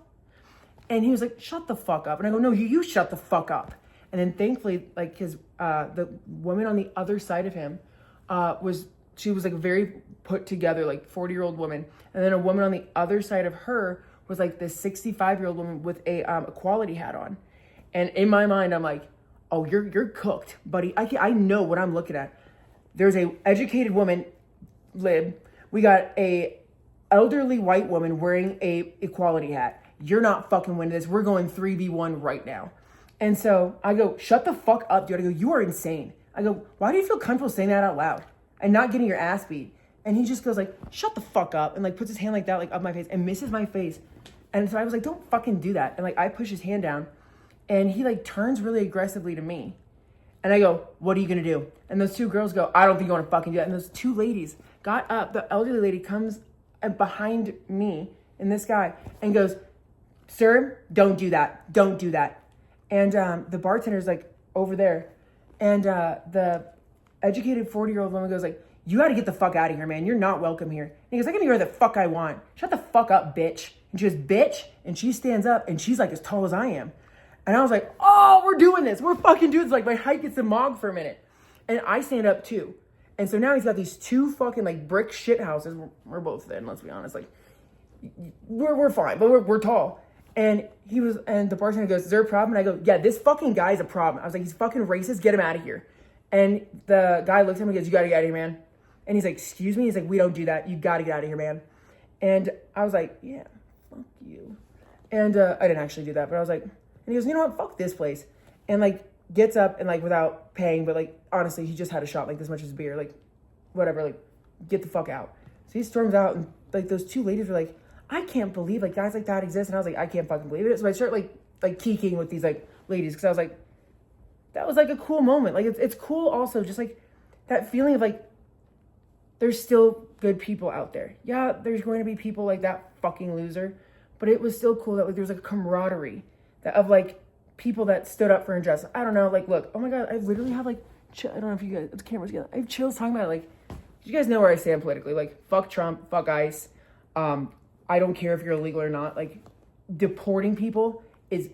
And he was like, shut the fuck up. And I go, no, you shut the fuck up. And then thankfully, like the woman on the other side of him she was like a very put together, like 40-year-old woman. And then a woman on the other side of her was like this 65-year-old woman with a equality hat on. And in my mind, I'm like, oh, you're cooked, buddy. I know what I'm looking at. There's a educated woman, lib. We got a elderly white woman wearing a equality hat. You're not fucking winning this. We're going 3v1 right now. And so I go, shut the fuck up, dude. I go, you are insane. I go, why do you feel comfortable saying that out loud and not getting your ass beat? And he just goes like, shut the fuck up. And like puts his hand like that, like up my face and misses my face. And so I was like, don't fucking do that. And like, I push his hand down and he like turns really aggressively to me. And I go, what are you going to do? And those two girls go, I don't think you want to fucking do that. And those two ladies got up. The elderly lady comes behind me and this guy and goes, sir, don't do that. Don't do that. And the bartender's like over there. And the educated 40-year-old woman goes like, you got to get the fuck out of here, man. You're not welcome here. And he goes, I can be where the fuck I want. Shut the fuck up, bitch. And she goes, bitch. And she stands up and she's like as tall as I am. And I was like, oh, we're doing this. We're fucking doing this. Like my height gets a mog for a minute. And I stand up too. And so now he's got these two fucking like brick shit houses. We're both thin, let's be honest. Like we're fine, but we're tall. And the bartender goes, is there a problem? And I go, yeah, this fucking guy's a problem. I was like, he's fucking racist. Get him out of here. And the guy looks at him and goes, you got to get out of here, man. And he's like, excuse me? He's like, we don't do that. You got to get out of here, man. And I was like, yeah, fuck you. And I didn't actually do that, but I was like, and he goes, you know what? Fuck this place. And like gets up and like without paying, but like, honestly, he just had a shot like this much as beer. Like, whatever, like get the fuck out. So he storms out and like those two ladies were like, I can't believe like guys like that exist. And I was like, I can't fucking believe it. So I start like kicking with these like ladies. Cause I was like, that was like a cool moment. Like it's cool also just like that feeling of like, there's still good people out there. Yeah, there's going to be people like that fucking loser, but it was still cool that like there was like a camaraderie that of like people that stood up for injustice. I don't know, like look, oh my God, I literally have like, I don't know if you guys, the camera's together. I have chills talking about it. Like, you guys know where I stand politically. Like, fuck Trump, fuck ICE. I don't care if you're illegal or not. Like, deporting people is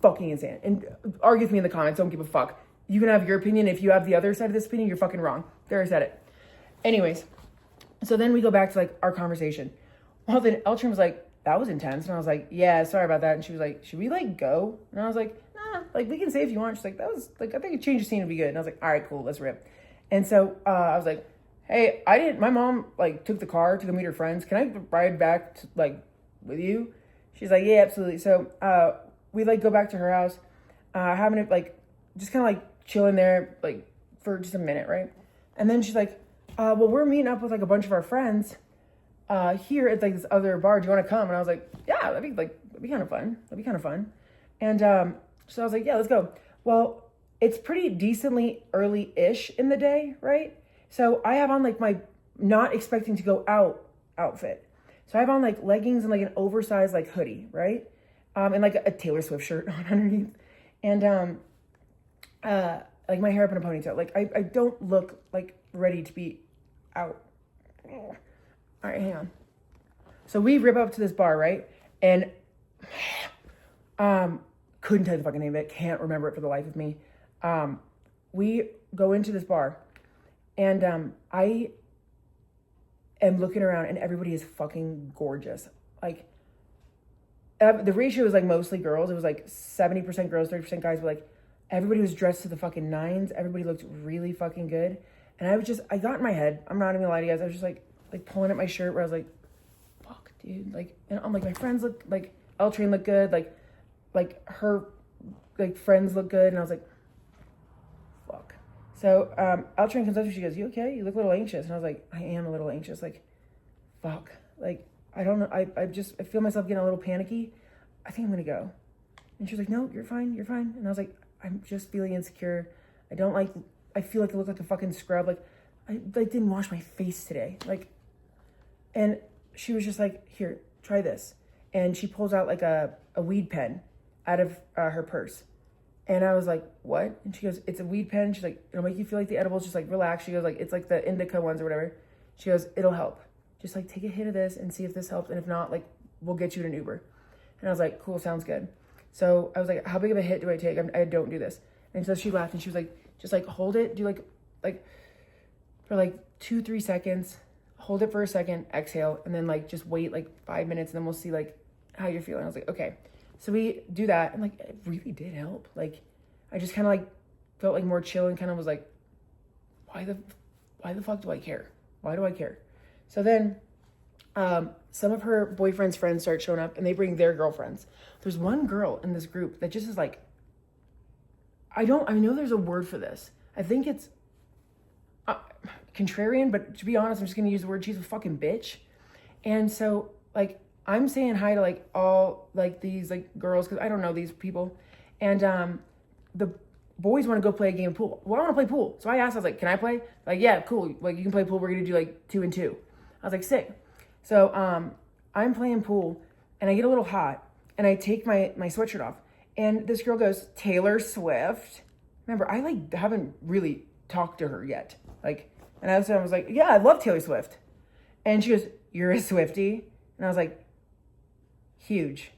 fucking insane. And argue with me in the comments. Don't give a fuck. You can have your opinion. If you have the other side of this opinion, you're fucking wrong. There, I said it. Anyways, so then we go back to like our conversation. Well, then Eltrin was like, that was intense. And I was like, yeah, sorry about that. And she was like, should we like go? And I was like, nah, like we can say if you want. She's like, that was like, I think a change of scene would be good. And I was like, all right, cool, let's rip. And so I was like, hey, my mom like took the car to go meet her friends. Can I ride back to, like with you? She's like, yeah, absolutely. So we like go back to her house, having it like, just kind of like chilling there like for just a minute, right? And then she's like, well, we're meeting up with like a bunch of our friends here at like this other bar. Do you want to come? And I was like, yeah, that'd be kind of fun. That'd be kind of fun. And so I was like, yeah, let's go. Well, it's pretty decently early-ish in the day, right? So I have on like my not expecting to go out outfit. So I have on like leggings and like an oversized like hoodie, right? And like a Taylor Swift shirt on underneath. And like my hair up in a ponytail. Like I don't look like ready to be out. All right, hang on. So we rip up to this bar, right? And couldn't tell you the fucking name of it. Can't remember it for the life of me. We go into this bar, and I am looking around and everybody is fucking gorgeous. Like, the ratio was like mostly girls. It was like 70% girls, 30% guys, but like everybody was dressed to the fucking nines. Everybody looked really fucking good. And I got in my head. I'm not even gonna lie to you guys. I was just like pulling at my shirt where I was like, fuck, dude. Like, and I'm like, my friends look like, L Train looked good. Like her, like friends look good. And I was like, fuck. So, L Train comes up to me. She goes, you okay? You look a little anxious. And I was like, I am a little anxious. Like, fuck. Like, I don't know. I feel myself getting a little panicky. I think I'm going to go. And she was like, no, you're fine. You're fine. And I was like, I'm just feeling insecure. I feel like I look like a fucking scrub. Like, I didn't wash my face today. Like, and she was just like, here, try this. And she pulls out like a weed pen out of her purse. And I was like, what? And she goes, it's a weed pen. She's like, it'll make you feel like the edibles. Just like, relax. She goes, like, it's like the indica ones or whatever. She goes, it'll help. Just like take a hit of this and see if this helps. And if not, like, we'll get you an Uber. And I was like, cool, sounds good. So I was like, how big of a hit do I take? I don't do this. And so she laughed and she was like, just like hold it. Do like for like 2-3 seconds. Hold it for a second, exhale, and then like just wait like 5 minutes and then we'll see like how you're feeling. I was like, okay. So we do that and like it really did help. Like I just kind of like felt like more chill and kind of was like, why the fuck do I care? Why do I care? So then some of her boyfriend's friends start showing up and they bring their girlfriends. There's one girl in this group that just is like, I know there's a word for this. I think it's contrarian, but to be honest, I'm just going to use the word, she's a fucking bitch. And so like, I'm saying hi to like all like these like girls, cause I don't know these people. And the boys want to go play a game of pool. Well, I want to play pool. So I asked, I was like, can I play? Like, yeah, cool. Like you can play pool. We're going to do like 2 and 2. I was like, sick. So I'm playing pool and I get a little hot and I take my sweatshirt off and this girl goes, Taylor Swift. Remember, I like haven't really talked to her yet. Like, and I was like, yeah, I love Taylor Swift. And she goes, you're a Swiftie? And I was like, huge.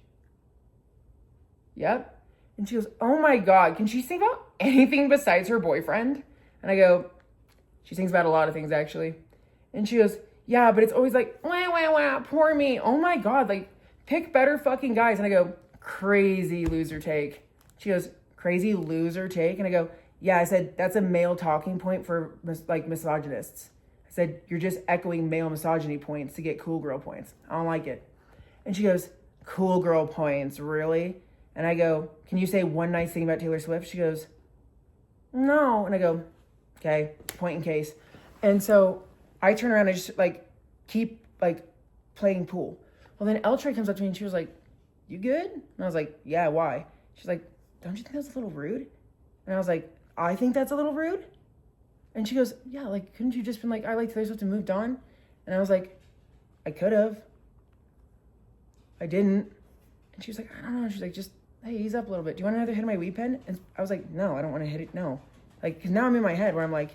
Yep. And she goes, oh my God, can she sing about anything besides her boyfriend? And I go, she sings about a lot of things actually. And she goes, yeah, but it's always like, wah, wah, wah, poor me. Oh my God, like pick better fucking guys. And I go, crazy loser take. She goes, crazy loser take? And I go, yeah, I said, that's a male talking point for like misogynists. I said, you're just echoing male misogyny points to get cool girl points. I don't like it. And she goes, cool girl points, really? And I go, can you say one nice thing about Taylor Swift? She goes, no. And I go, okay, point in case. And so I turn around and just like keep like playing pool. Well, then L Trey comes up to me and she was like, you good? And I was like, yeah, why? She's like, don't you think that's a little rude? And I was like, I think that's a little rude. And she goes, yeah, like, couldn't you just been like, I like Taylor Swift and moved on? And I was like, I could have. I didn't. And she was like, I don't know. She's like, just, hey, ease up a little bit. Do you want another hit of my weed pen? And I was like, no, I don't want to hit it. No. Like, cause now I'm in my head where I'm like,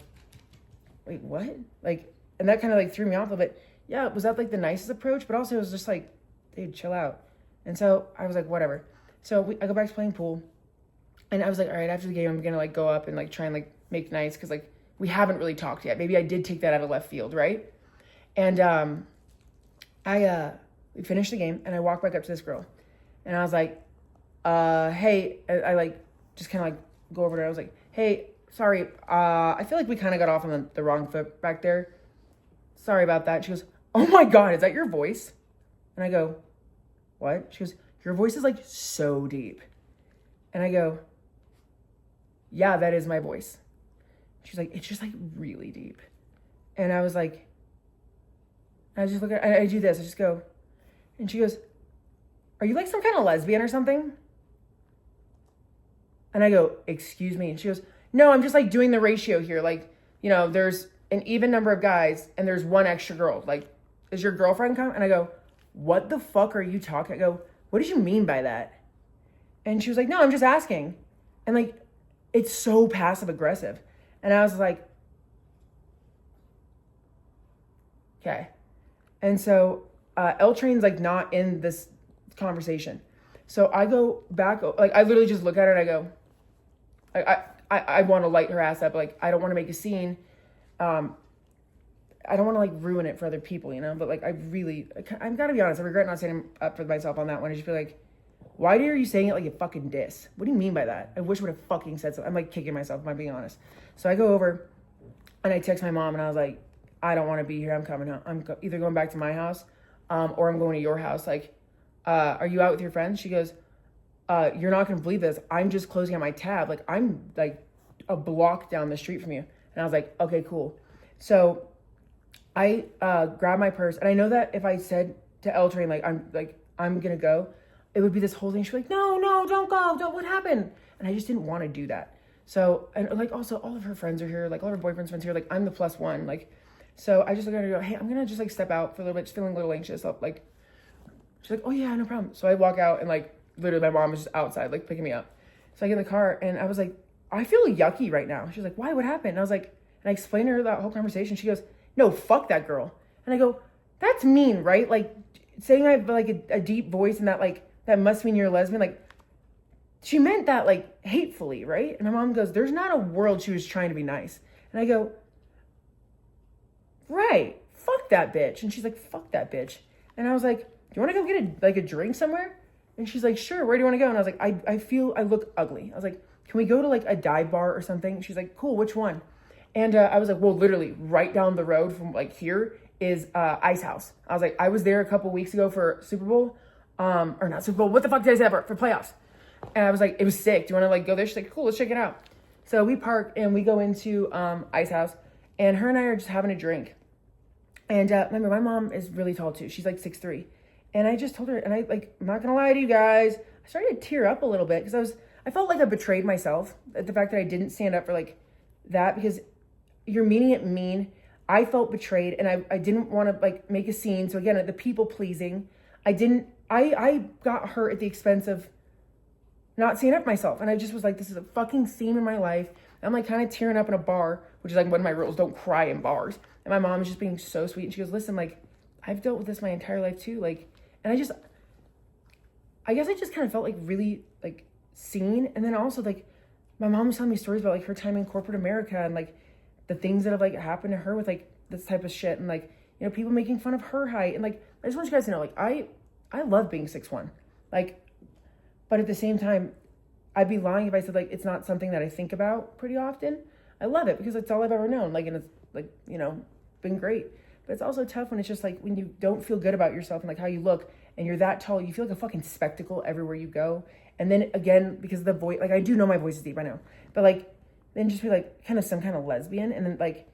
wait, what? Like, and that kind of like threw me off a little bit. Yeah, was that like the nicest approach? But also it was just like, dude, chill out. And so I was like, whatever. So I go back to playing pool. And I was like, all right, after the game, I'm going to like go up and like try and like make nice. Cause like we haven't really talked yet. Maybe I did take that out of left field. Right. And we finished the game and I walked back up to this girl and I was like, hey, I like just kind of like go over to her. I was like, hey, sorry. I feel like we kind of got off on the wrong foot back there. Sorry about that. She goes, oh my God, is that your voice? And I go, what? She goes, your voice is like so deep. And I go, yeah, that is my voice. She's like, it's just like really deep. And I was like, I just look at, I do this, I just go, and she goes, are you like some kind of lesbian or something? And I go, excuse me. And she goes, no, I'm just like doing the ratio here. Like, you know, there's an even number of guys and there's one extra girl. Like, is your girlfriend come? And I go, what the fuck are you talking? I go, what did you mean by that? And she was like, no, I'm just asking. And like, it's so passive aggressive. And I was like, okay. And so L Train's like not in this conversation. So I go back, like I literally just look at her and I go, I want to light her ass up. Like, I don't want to make a scene. I don't want to like ruin it for other people, you know, but like I'm gotta be honest, I regret not standing up for myself on that one. I just feel like, why are you saying it like a fucking diss? What do you mean by that? I wish I would have fucking said something. I'm like kicking myself, if I'm being honest. So I go over and I text my mom and I was like, I don't want to be here. I'm coming home. Either going back to my house or I'm going to your house. Like, are you out with your friends? She goes, you're not going to believe this. I'm just closing out my tab. Like, I'm like a block down the street from you. And I was like, okay, cool. So I grabbed my purse. And I know that if I said to L Train, like, I'm going to go, it would be this whole thing. She'd be like, no, don't go. What happened? And I just didn't want to do that. So, and like, also all of her friends are here. Like all of her boyfriend's friends here. Like I'm the plus one. Like, so I just look at her and go, hey, I'm going to just like step out for a little bit, just feeling a little anxious. Like, she's like, oh yeah, no problem. So I walk out and like, literally my mom is just outside, like picking me up. So I get in the car and I was like, I feel yucky right now. She's like, why? What happened? And I was like, and I explained to her that whole conversation. She goes, no, fuck that girl. And I go, that's mean, right? Like saying I have like a deep voice and that like, that must mean you're a lesbian. Like she meant that like hatefully, right? And my mom goes, there's not a world she was trying to be nice. And I go, right, fuck that bitch. And she's like, fuck that bitch. And I was like, do you want to go get a drink somewhere? And she's like, sure, where do you want to go? And I was like, I feel I look ugly. I was like, can we go to like a dive bar or something? She's like, cool, which one? And I was like, well, literally right down the road from like here is Ice House. I was like, I was there a couple weeks ago for Super Bowl. Or not Super Bowl, what the fuck did I say that for playoffs? And I was like, it was sick. Do you want to like go there? She's like, cool, let's check it out. So we park and we go into Ice House and her and I are just having a drink. And remember, my mom is really tall too. She's like 6'3". And I just told her, and I'm not gonna lie to you guys, I started to tear up a little bit because I felt like I betrayed myself at the fact that I didn't stand up for like that, because you're meaning it mean. I felt betrayed and I didn't want to like make a scene. So again, the people pleasing, I got hurt at the expense of not seeing up myself. And I just was like, this is a fucking theme in my life. I'm like kind of tearing up in a bar, which is like one of my rules, don't cry in bars. And my mom is just being so sweet. And she goes, listen, like I've dealt with this my entire life too. Like, and I guess I just kind of felt like really like seen. And then also like my mom was telling me stories about like her time in corporate America and like the things that have like happened to her with like this type of shit. And like, you know, people making fun of her height. And like, I just want you guys to know, like I love being 6'1", like, but at the same time, I'd be lying if I said like, it's not something that I think about pretty often. I love it because it's all I've ever known. Like, and it's like, you know, been great, but it's also tough when it's just like, when you don't feel good about yourself and like how you look and you're that tall, you feel like a fucking spectacle everywhere you go. And then again, because of the voice, like I do know my voice is deep, I know, but like, then just be like kind of some kind of lesbian. And then like,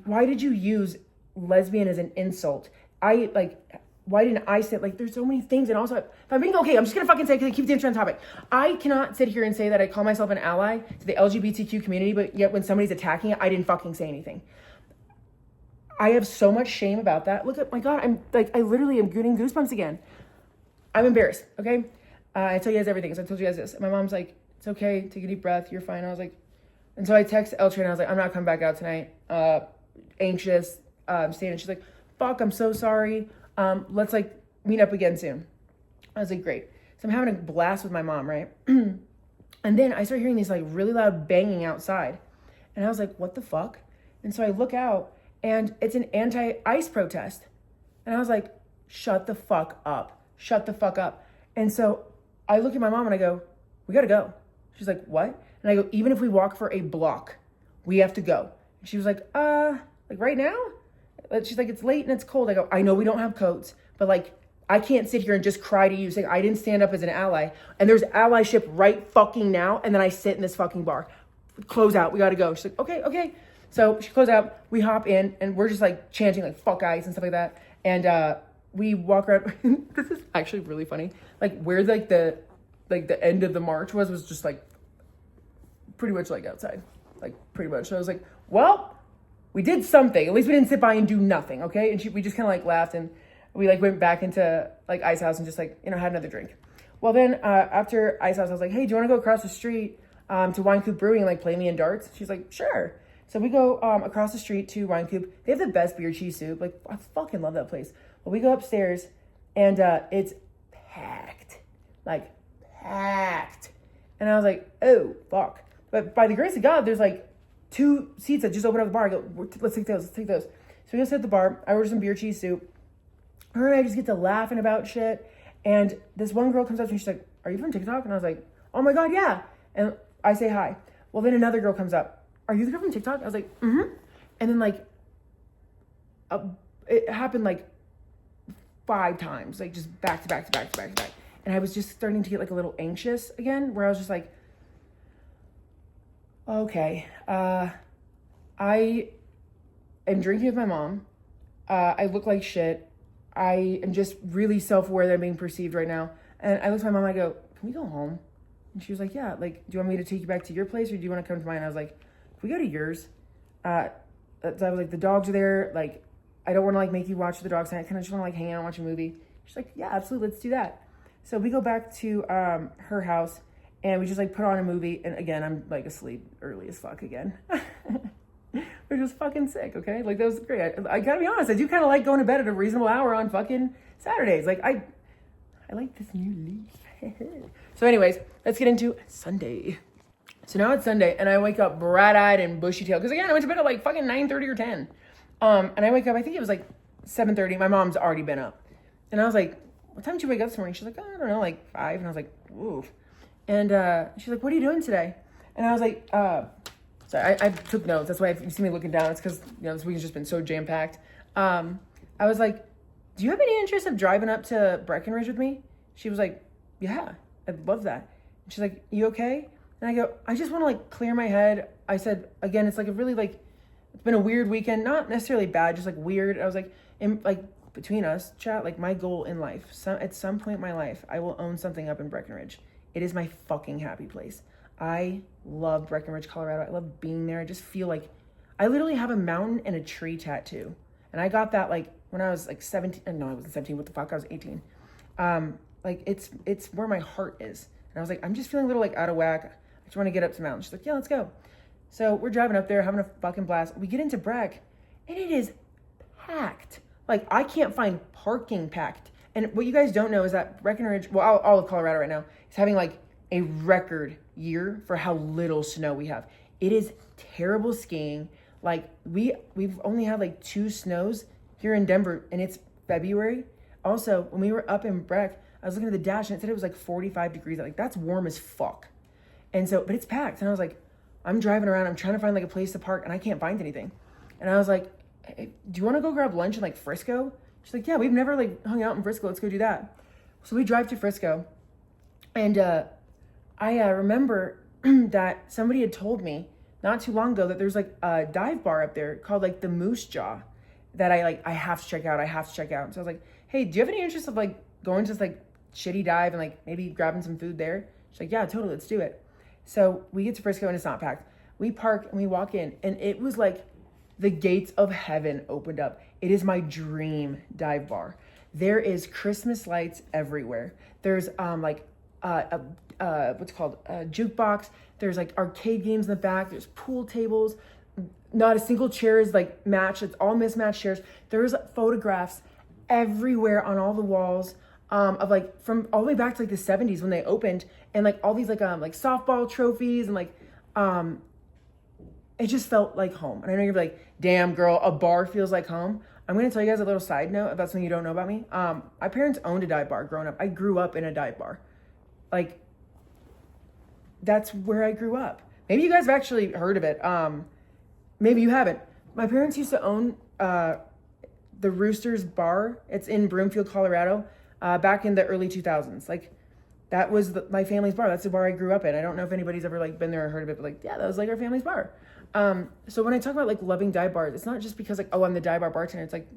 why did you use lesbian as an insult? Why didn't I say, like, there's so many things. And also, if I'm being okay, I'm just going to fucking say, because it keeps the interest on topic. I cannot sit here and say that I call myself an ally to the LGBTQ community, but yet when somebody's attacking it, I didn't fucking say anything. I have so much shame about that. Look at, my God, I literally am getting goosebumps again. I'm embarrassed, okay? I tell you guys everything, so I told you guys this. My mom's like, it's okay, take a deep breath, you're fine. I was like, and so I text L Train, I was like, I'm not coming back out tonight. Anxious, staying. And she's like, fuck, I'm so sorry. Let's like meet up again soon. I was like, great. So I'm having a blast with my mom, right? And then I start hearing these like really loud banging outside. And I was like, what the fuck? And so I look out and it's an anti-ICE protest. And I was like, shut the fuck up. Shut the fuck up. And so I look at my mom and I go, we gotta go. She's like, what? And I go, even if we walk for a block, we have to go. And she was like right now? She's like, it's late and it's cold. I go, I know we don't have coats, but like, I can't sit here and just cry to you saying I didn't stand up as an ally. And there's allyship right fucking now. And then I sit in this fucking bar. Close out. We got to go. She's like, okay. So she closed out. We hop in and we're just like chanting like fuck ICE and stuff like that. And we walk around. This is actually really funny. Like where like the end of the march was just like pretty much like outside. Like pretty much. So I was like, well, we did something. At least we didn't sit by and do nothing, okay? And we just kind of like laughed and we like went back into like Ice House and just like, you know, had another drink. Well, then after Ice House, I was like, hey, do you want to go across the street to Wine Coop Brewing and like play me in darts? She's like, sure. So we go across the street to Wine Coop. They have the best beer cheese soup. Like, I fucking love that place. Well, we go upstairs and it's packed. Like, packed. And I was like, oh, fuck. But by the grace of God, there's like 2 seats that just opened up the bar. I go, let's take those. So we go sit at the bar. I order some beer cheese soup. Her and I just get to laughing about shit. And this one girl comes up to me. She's like, "Are you from TikTok?" And I was like, "Oh my God, yeah." And I say hi. Well, then another girl comes up. "Are you the girl from TikTok?" I was like, "Mm-hmm." And then like, it happened like 5 times, like just back to back to back to back to back. And I was just starting to get like a little anxious again, where I was just like, okay, I am drinking with my mom. I look like shit. I am just really self-aware that I'm being perceived right now. And I looked at my mom, I go, "Can we go home?" And she was like, "Yeah, like, do you want me to take you back to your place or do you want to come to mine?" And I was like, "Can we go to yours?" I was like, "The dogs are there. Like, I don't want to like make you watch the dogs tonight. I kind of just want to like hang out and watch a movie." She's like, "Yeah, absolutely. Let's do that." So we go back to her house and we just like put on a movie. And again, I'm like asleep early as fuck again. We're just fucking sick, okay? Like, that was great. I gotta be honest, I do kind of like going to bed at a reasonable hour on fucking Saturdays. Like, I like this new leaf. So anyways, let's get into Sunday. So now it's Sunday, and I wake up bright-eyed and bushy-tailed. Because again, I went to bed at like fucking 9:30 or 10. And I wake up, I think it was like 7:30. My mom's already been up. And I was like, "What time did you wake up this morning?" She's like, "Oh, I don't know, like 5. And I was like, "Ooh." And she's like, "What are you doing today?" And I was like, sorry, I took notes. That's why if you see me looking down, it's because, you know, this week has just been so jam-packed. I was like, "Do you have any interest of driving up to Breckenridge with me?" She was like, "Yeah, I'd love that." And she's like, "You okay?" And I go, "I just want to like clear my head." I said, again, it's like a really like, it's been a weird weekend, not necessarily bad, just like weird. I was like, between us, chat, like my goal in life, at some point in my life, I will own something up in Breckenridge. It is my fucking happy place. I love Breckenridge, Colorado. I love being there. I just feel like I literally have a mountain and a tree tattoo. And I got that like when I was like 17. No, I wasn't 17. What the fuck? I was 18. Like it's where my heart is. And I was like, I'm just feeling a little like out of whack. I just want to get up to the mountain. She's like, "Yeah, let's go." So we're driving up there, having a fucking blast. We get into Breck and it is packed. Like, I can't find parking packed. And what you guys don't know is that Breckenridge, well, all of Colorado right now is having like a record year for how little snow we have. It is terrible skiing. Like, we've only had like 2 snows here in Denver, and it's February. Also, when we were up in Breck, I was looking at the dash and it said it was like 45 degrees. Like, that's warm as fuck. And so, but it's packed. And I was like, I'm driving around, I'm trying to find like a place to park, and I can't find anything. And I was like, "Hey, do you want to go grab lunch in like Frisco?" She's like, "Yeah, we've never like hung out in Frisco. Let's go do that." So we drive to Frisco, and I remember that somebody had told me not too long ago that there's like a dive bar up there called like the Moose Jaw that I have to check out. And so I was like, "Hey, do you have any interest of like going to this like shitty dive and like maybe grabbing some food there?" She's like, "Yeah, totally, let's do it." So we get to Frisco and it's not packed. We park and we walk in, and it was like the gates of heaven opened up. It is my dream dive bar. There is Christmas lights everywhere. There's what's it called? A jukebox. There's like arcade games in the back. There's pool tables. Not a single chair is like matched. It's all mismatched chairs. There's photographs everywhere on all the walls. Of like from all the way back to like the 70s when they opened, and like all these like softball trophies, and like it just felt like home. And I know you're like, "Damn girl, a bar feels like home." I'm gonna tell you guys a little side note about something you don't know about me. My parents owned a dive bar growing up. I grew up in a dive bar. Like, that's where I grew up. Maybe you guys have actually heard of it. Maybe you haven't. My parents used to own the Roosters Bar. It's in Broomfield, Colorado. Back in the early 2000s. Like, that was my family's bar. That's the bar I grew up in. I don't know if anybody's ever like been there or heard of it, but like, yeah, that was like our family's bar. So when I talk about like loving dive bars, it's not just because like, oh, I'm the dive bar bartender. It's like,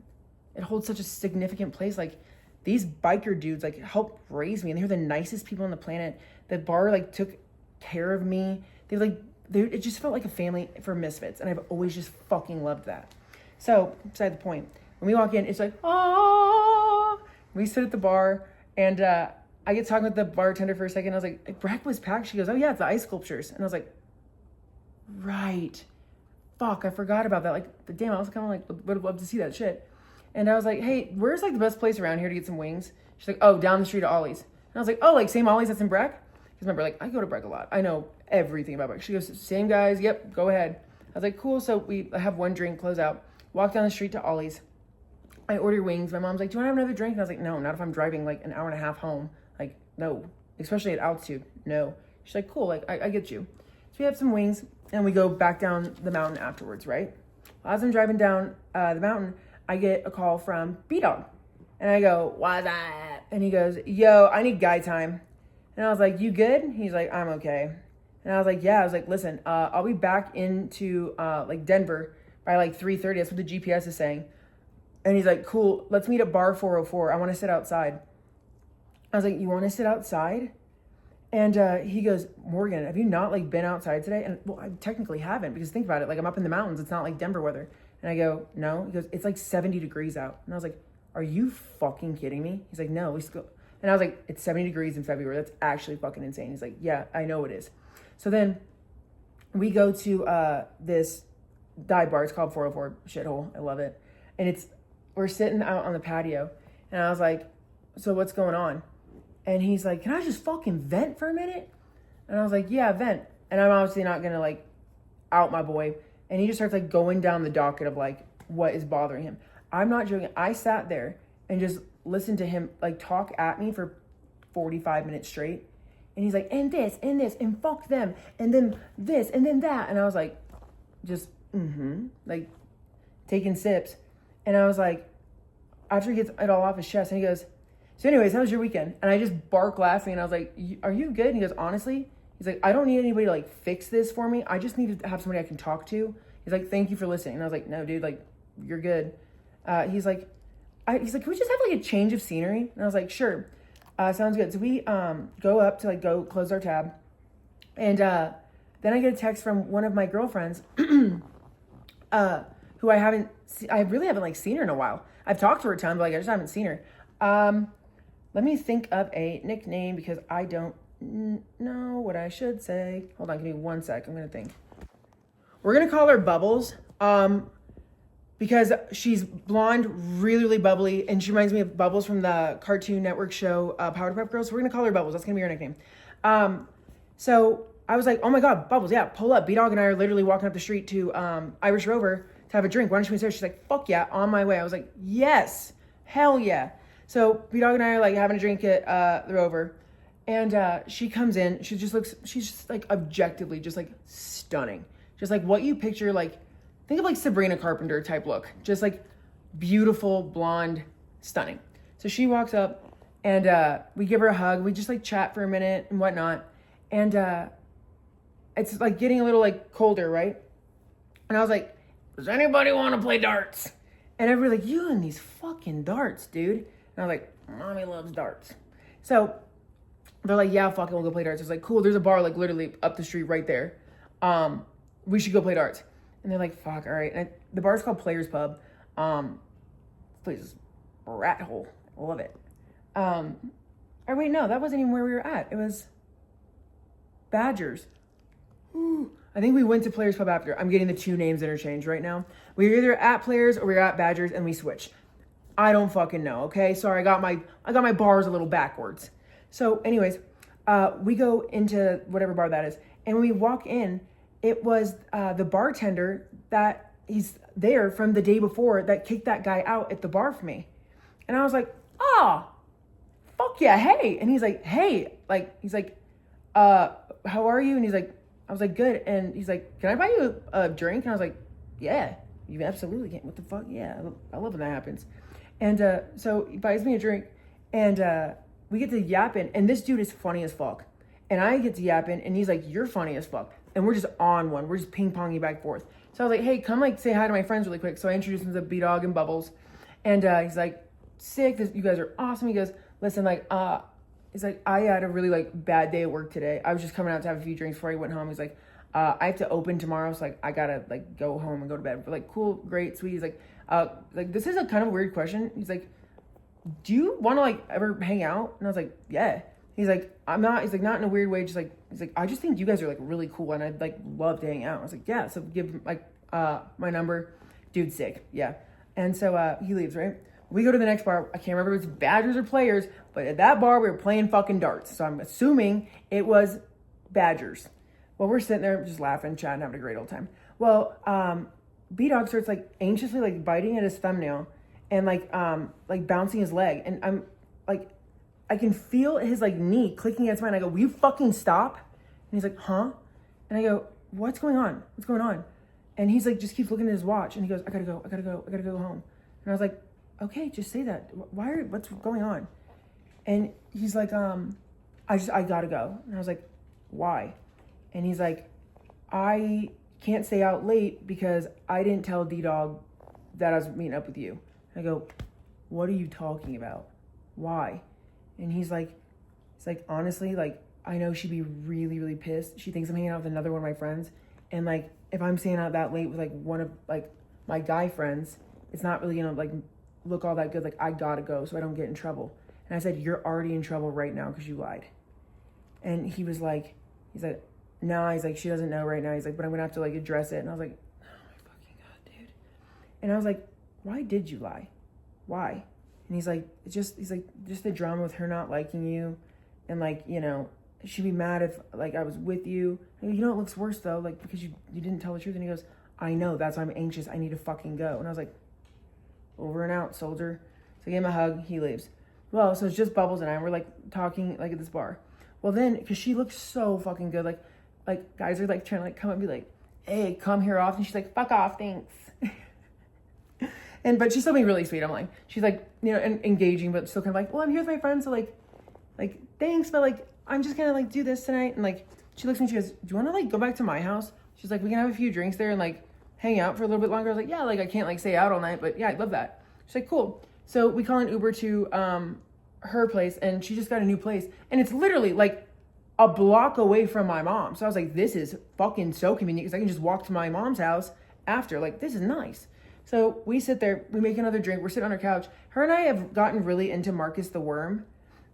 it holds such a significant place. Like, these biker dudes like helped raise me, and they're the nicest people on the planet. The bar like took care of me. It just felt like a family for misfits, and I've always just fucking loved that. So beside the point, when we walk in, it's like, oh. We sit at the bar, and I get talking with the bartender for a second. I was like, "Breck was packed." She goes, "Oh yeah, it's the ice sculptures." And I was like, right. Fuck, I forgot about that. Like, damn, I was kind of like, would love to see that shit. And I was like, "Hey, where's like the best place around here to get some wings?" She's like, "Oh, down the street at Ollie's." And I was like, "Oh, like same Ollie's that's in Breck?" Because remember, like, I go to Breck a lot. I know everything about Breck. She goes, "Same guys. Yep, go ahead." I was like, "Cool." So I have one drink, close out. Walk down the street to Ollie's. I order wings. My mom's like, do you want to have another drink? And I was like, no, not if I'm driving like an hour and a half home. Like, no, especially at altitude. No. She's like, cool, like, I get you. So we have some wings, and we go back down the mountain afterwards, right? As I'm driving down the mountain, I get a call from B Dawg. And I go, what's that? And he goes, yo, I need guy time. And I was like, you good? He's like, I'm okay. And I was like, yeah. I was like, listen, I'll be back into like Denver by like 3:30. That's what the GPS is saying. And he's like, cool, let's meet at bar 404. I want to sit outside. I was like, you want to sit outside? And he goes, Morgan, have you not like been outside today? And well, I technically haven't, because think about it. Like, I'm up in the mountains. It's not like Denver weather. And I go, no. He goes, it's like 70 degrees out. And I was like, are you fucking kidding me? He's like, no, we should go. And I was like, it's 70 degrees in February. That's actually fucking insane. He's like, yeah, I know it is. So then we go to this dive bar. It's called 404 Shithole. I love it. And we're sitting out on the patio. And I was like, so what's going on? And he's like, can I just fucking vent for a minute? And I was like, yeah, vent. And I'm obviously not going to like out my boy. And he just starts like going down the docket of like what is bothering him. I'm not joking. I sat there and just listened to him like talk at me for 45 minutes straight. And he's like, and this, and fuck them. And then this, and then that. And I was like, just, like taking sips. And I was like, after he gets it all off his chest, and he goes, so anyways, how was your weekend? And I just bark laughing, and I was like, are you good? And he goes, honestly, he's like, I don't need anybody to like fix this for me. I just need to have somebody I can talk to. He's like, thank you for listening. And I was like, no, dude, like, you're good. He's like, can we just have like a change of scenery? And I was like, sure. Sounds good. So we go up to like go close our tab. And then I get a text from one of my girlfriends who I really haven't like seen her in a while. I've talked to her a ton, but like I just haven't seen her. Let me think of a nickname because I don't know what I should say. Hold on, give me 1 sec. I'm going to think. We're going to call her Bubbles because she's blonde, really, really bubbly, and she reminds me of Bubbles from the Cartoon Network show Powerpuff Girls. So we're going to call her Bubbles. That's going to be her nickname. So I was like, oh my God, Bubbles, yeah, pull up. B Dawg and I are literally walking up the street to Irish Rover to have a drink. Why don't you meet her? She's like, fuck yeah, on my way. I was like, yes, hell yeah. So B Dawg and I are like having a drink at the Rover, and she comes in. She's just like objectively just like stunning, just like what you picture. Like think of like Sabrina Carpenter type look, just like beautiful blonde, stunning. So she walks up, and we give her a hug. We just like chat for a minute and whatnot, and it's like getting a little like colder, right? And I was like, does anybody want to play darts? And everybody's like, you and these fucking darts, dude. And I was like, mommy loves darts. So they're like, yeah, fuck it, we'll go play darts. I was like, cool, there's a bar like literally up the street right there. We should go play darts. And they're like, fuck, all right. And the bar's called Players Pub. This place is a rat hole. I love it. Or wait, no, that wasn't even where we were at. It was Badgers. Ooh. I think we went to Players Pub after. I'm getting the two names interchanged right now. We were either at Players or we were at Badgers, and we switched. I don't fucking know, okay? Sorry, I got my bars a little backwards. So anyways, we go into whatever bar that is. And when we walk in, it was the bartender that he's there from the day before that kicked that guy out at the bar for me. And I was like, oh, fuck yeah, hey. And he's like, hey, like, he's like, how are you? And he's like, I was like, good. And he's like, can I buy you a drink? And I was like, yeah, you absolutely can. What the fuck? Yeah, I love when that happens. And so he buys me a drink, and we get to yapping, and this dude is funny as fuck. And I get to yapping, and he's like, you're funny as fuck. And we're just on one. We're just ping-ponging back and forth. So I was like, hey, come like say hi to my friends really quick. So I introduced him to B Dawg and Bubbles. And he's like, sick, you guys are awesome. He goes, listen, like, he's like, I had a really like bad day at work today. I was just coming out to have a few drinks before I went home. He's like, I have to open tomorrow, so like I gotta like go home and go to bed. We're like, cool, great, sweet. He's like this is a kind of weird question. He's like, do you want to like ever hang out? And I was like, yeah. He's like, I'm not. He's like, not in a weird way. Just like, he's like, I just think you guys are like really cool, and I'd like love to hang out. I was like, yeah. So give him like my number. Dude's sick, yeah. And so he leaves, right? We go to the next bar. I can't remember if it's Badgers or Players, but at that bar we were playing fucking darts. So I'm assuming it was Badgers. Well, we're sitting there just laughing, chatting, having a great old time. Well, B Dawg starts like anxiously like biting at his thumbnail and like bouncing his leg. And I'm like, I can feel his like knee clicking against mine. I go, will you fucking stop? And he's like, huh? And I go, what's going on? What's going on? And he's like, just keeps looking at his watch. And he goes, I gotta go home. And I was like, okay, just say that. What's going on? And he's like, I gotta go. And I was like, why? And he's like, I can't stay out late because I didn't tell D Dawg that I was meeting up with you. I go, what are you talking about? Why? And he's like, honestly, like, I know she'd be really, really pissed. She thinks I'm hanging out with another one of my friends. And like, if I'm staying out that late with like one of like my guy friends, it's not really gonna like look all that good. Like, I gotta go so I don't get in trouble. And I said, you're already in trouble right now because you lied. And he's like, no, he's like, she doesn't know right now. He's like, but I'm gonna have to like address it. And I was like, oh my fucking God, dude. And I was like, why did you lie? Why? And he's like, just the drama with her not liking you. And like, you know, she'd be mad if like I was with you. I go, you know, it looks worse though, like because you didn't tell the truth. And he goes, I know, that's why I'm anxious. I need to fucking go. And I was like, over and out, soldier. So I gave him a hug, he leaves. Well, so it's just Bubbles and I, and we're like talking like at this bar. Well then, because she looks so fucking good, like guys are like trying to like come up and be like, hey, come here often. She's like, fuck off, thanks. But she's still being really sweet. I'm like, she's like, you know, engaging, but still kind of like, well, I'm here with my friends, so like thanks, but like I'm just gonna like do this tonight. And like she looks at me, she goes, do you want to like go back to my house? She's like, we can have a few drinks there and like hang out for a little bit longer. I was like, yeah, like I can't like stay out all night, but yeah, I'd love that. She's like, cool. So we call an Uber to her place, and she just got a new place, and it's literally like a block away from my mom. So I was like, this is fucking so convenient because I can just walk to my mom's house after. Like, this is nice. So we sit there, we make another drink, we're sitting on her couch. Her and I have gotten really into Marcus the Worm,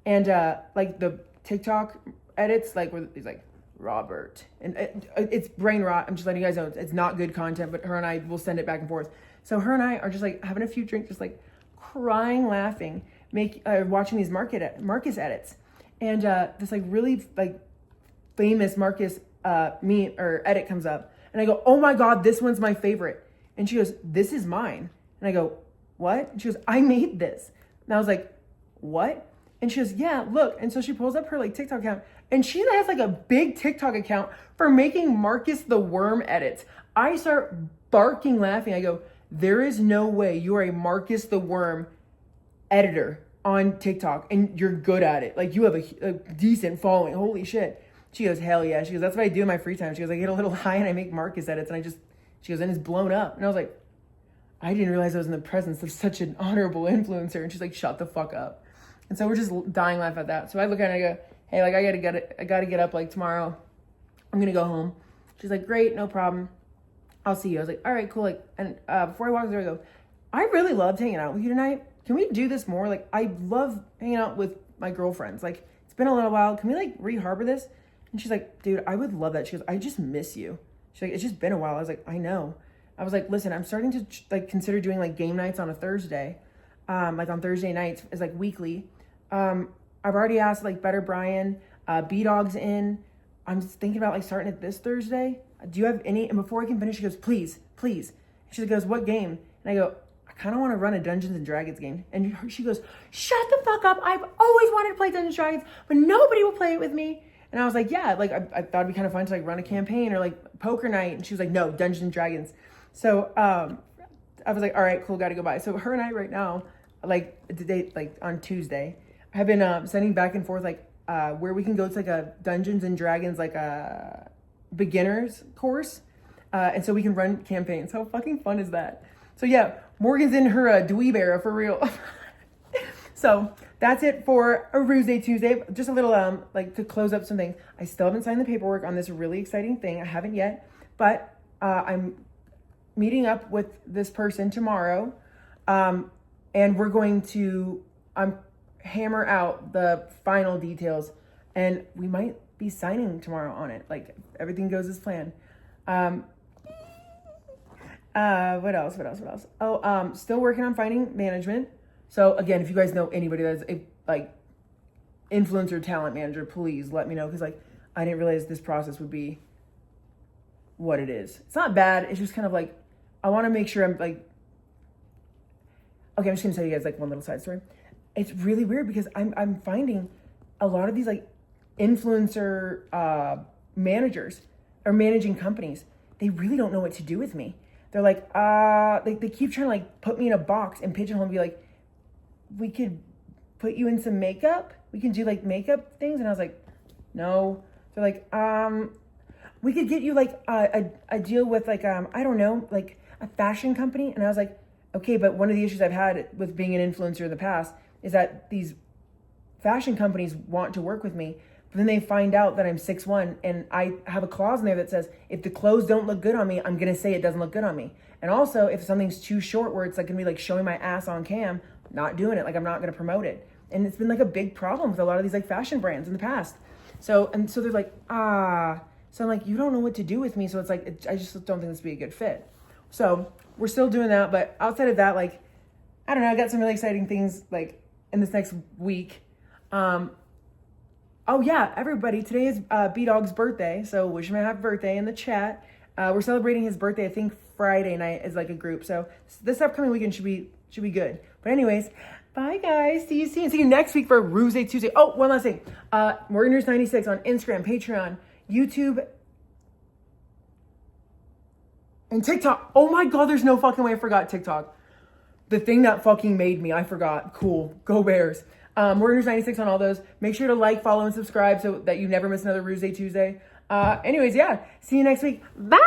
and like the TikTok edits, like where he's like, Robert, and it's brain rot. I'm just letting you guys know it's not good content, but her and I will send it back and forth. So her and I are just like having a few drinks, just like crying, laughing, watching these Marcus edits. And this like really like famous Marcus meme or edit comes up, and I go, oh my God, this one's my favorite. And she goes, this is mine. And I go, what? And she goes, I made this. And I was like, what? And she goes, yeah, look. And so she pulls up her like TikTok account, and she has like a big TikTok account for making Marcus the Worm edits. I start barking laughing. I go, there is no way you are a Marcus the Worm editor on TikTok and you're good at it. Like, you have a decent following. Holy shit. She goes, hell yeah. She goes, that's what I do in my free time. She goes, I get a little high and I make Marcus edits, and she goes, and it's blown up. And I was like, I didn't realize I was in the presence of such an honorable influencer. And she's like, shut the fuck up. And so we're just dying laugh at that. So I look at her and I go, hey, like, I gotta get up like tomorrow. I'm gonna go home. She's like, great, no problem. I'll see you. I was like, all right, cool. Like, and before I walk there, I go, I really loved hanging out with you tonight. Can we do this more? Like, I love hanging out with my girlfriends. Like, it's been a little while. Can we like re-harbor this? And she's like, dude, I would love that. She goes, I just miss you. She's like, it's just been a while. I was like, I know. I was like, listen, I'm starting to like consider doing like game nights on a Thursday. Like on Thursday nights is like weekly. I've already asked like Better Brian, B Dawg's in. I'm just thinking about like starting it this Thursday. Do you have any? And before I can finish, she goes, please. And she goes, what game? And I go, I kind of want to run a Dungeons and Dragons game. And she goes, shut the fuck up. I've always wanted to play Dungeons and Dragons, but nobody will play it with me. And I was like, yeah, like I thought it'd be kind of fun to like run a campaign or like poker night. And she was like, no, Dungeons and Dragons. So I was like, all right, cool, gotta go by. So her and I right now, like today, like on Tuesday, have been sending back and forth like where we can go to like a Dungeons and Dragons like a beginners course, and so we can run campaigns. How fucking fun is that? So yeah, Morgan's in her dweeb era for real. So that's it for a Roosday Tuesday. Just a little like to close up some things. I still haven't signed the paperwork on this really exciting thing. I haven't yet, but I'm meeting up with this person tomorrow, and we're going to hammer out the final details, and we might be signing tomorrow on it. Like, everything goes as planned. What else? Oh, still working on finding management. So again, if you guys know anybody that's a like influencer talent manager, please let me know, because like I didn't realize this process would be what it is. It's not bad. It's just kind of like I want to make sure I'm like, okay, I'm just gonna tell you guys like one little side story. It's really weird because I'm finding a lot of these like influencer managers or managing companies, they really don't know what to do with me. They're like, they keep trying to like put me in a box and pigeonhole and be like, we could put you in some makeup. We can do like makeup things. And I was like, no. They're like, we could get you like a deal with like, I don't know, like a fashion company. And I was like, okay, but one of the issues I've had with being an influencer in the past is that these fashion companies want to work with me, but then they find out that I'm 6'1", and I have a clause in there that says, if the clothes don't look good on me, I'm going to say it doesn't look good on me. And also, if something's too short where it's like going to be like showing my ass on cam, not doing it. Like I'm not going to promote it. And it's been like a big problem with a lot of these like fashion brands in the past. So they're like, so I'm like, you don't know what to do with me. So it's like, I just don't think this would be a good fit. So we're still doing that. But outside of that, like, I don't know, I got some really exciting things like in this next week. Oh yeah, everybody, today is B Dawg's birthday. So wish him a happy birthday in the chat. We're celebrating his birthday, I think Friday night is like a group. So this upcoming weekend should be good. But anyways, bye guys. See you soon. See you next week for Roosday Tuesday. Oh, one last thing. Morgan96 on Instagram, Patreon, YouTube, and TikTok. Oh my God, there's no fucking way I forgot TikTok. The thing that fucking made me, I forgot. Cool. Go Bears. Morgan96 on all those. Make sure to like, follow, and subscribe so that you never miss another Roosday Tuesday. Anyways, yeah. See you next week. Bye.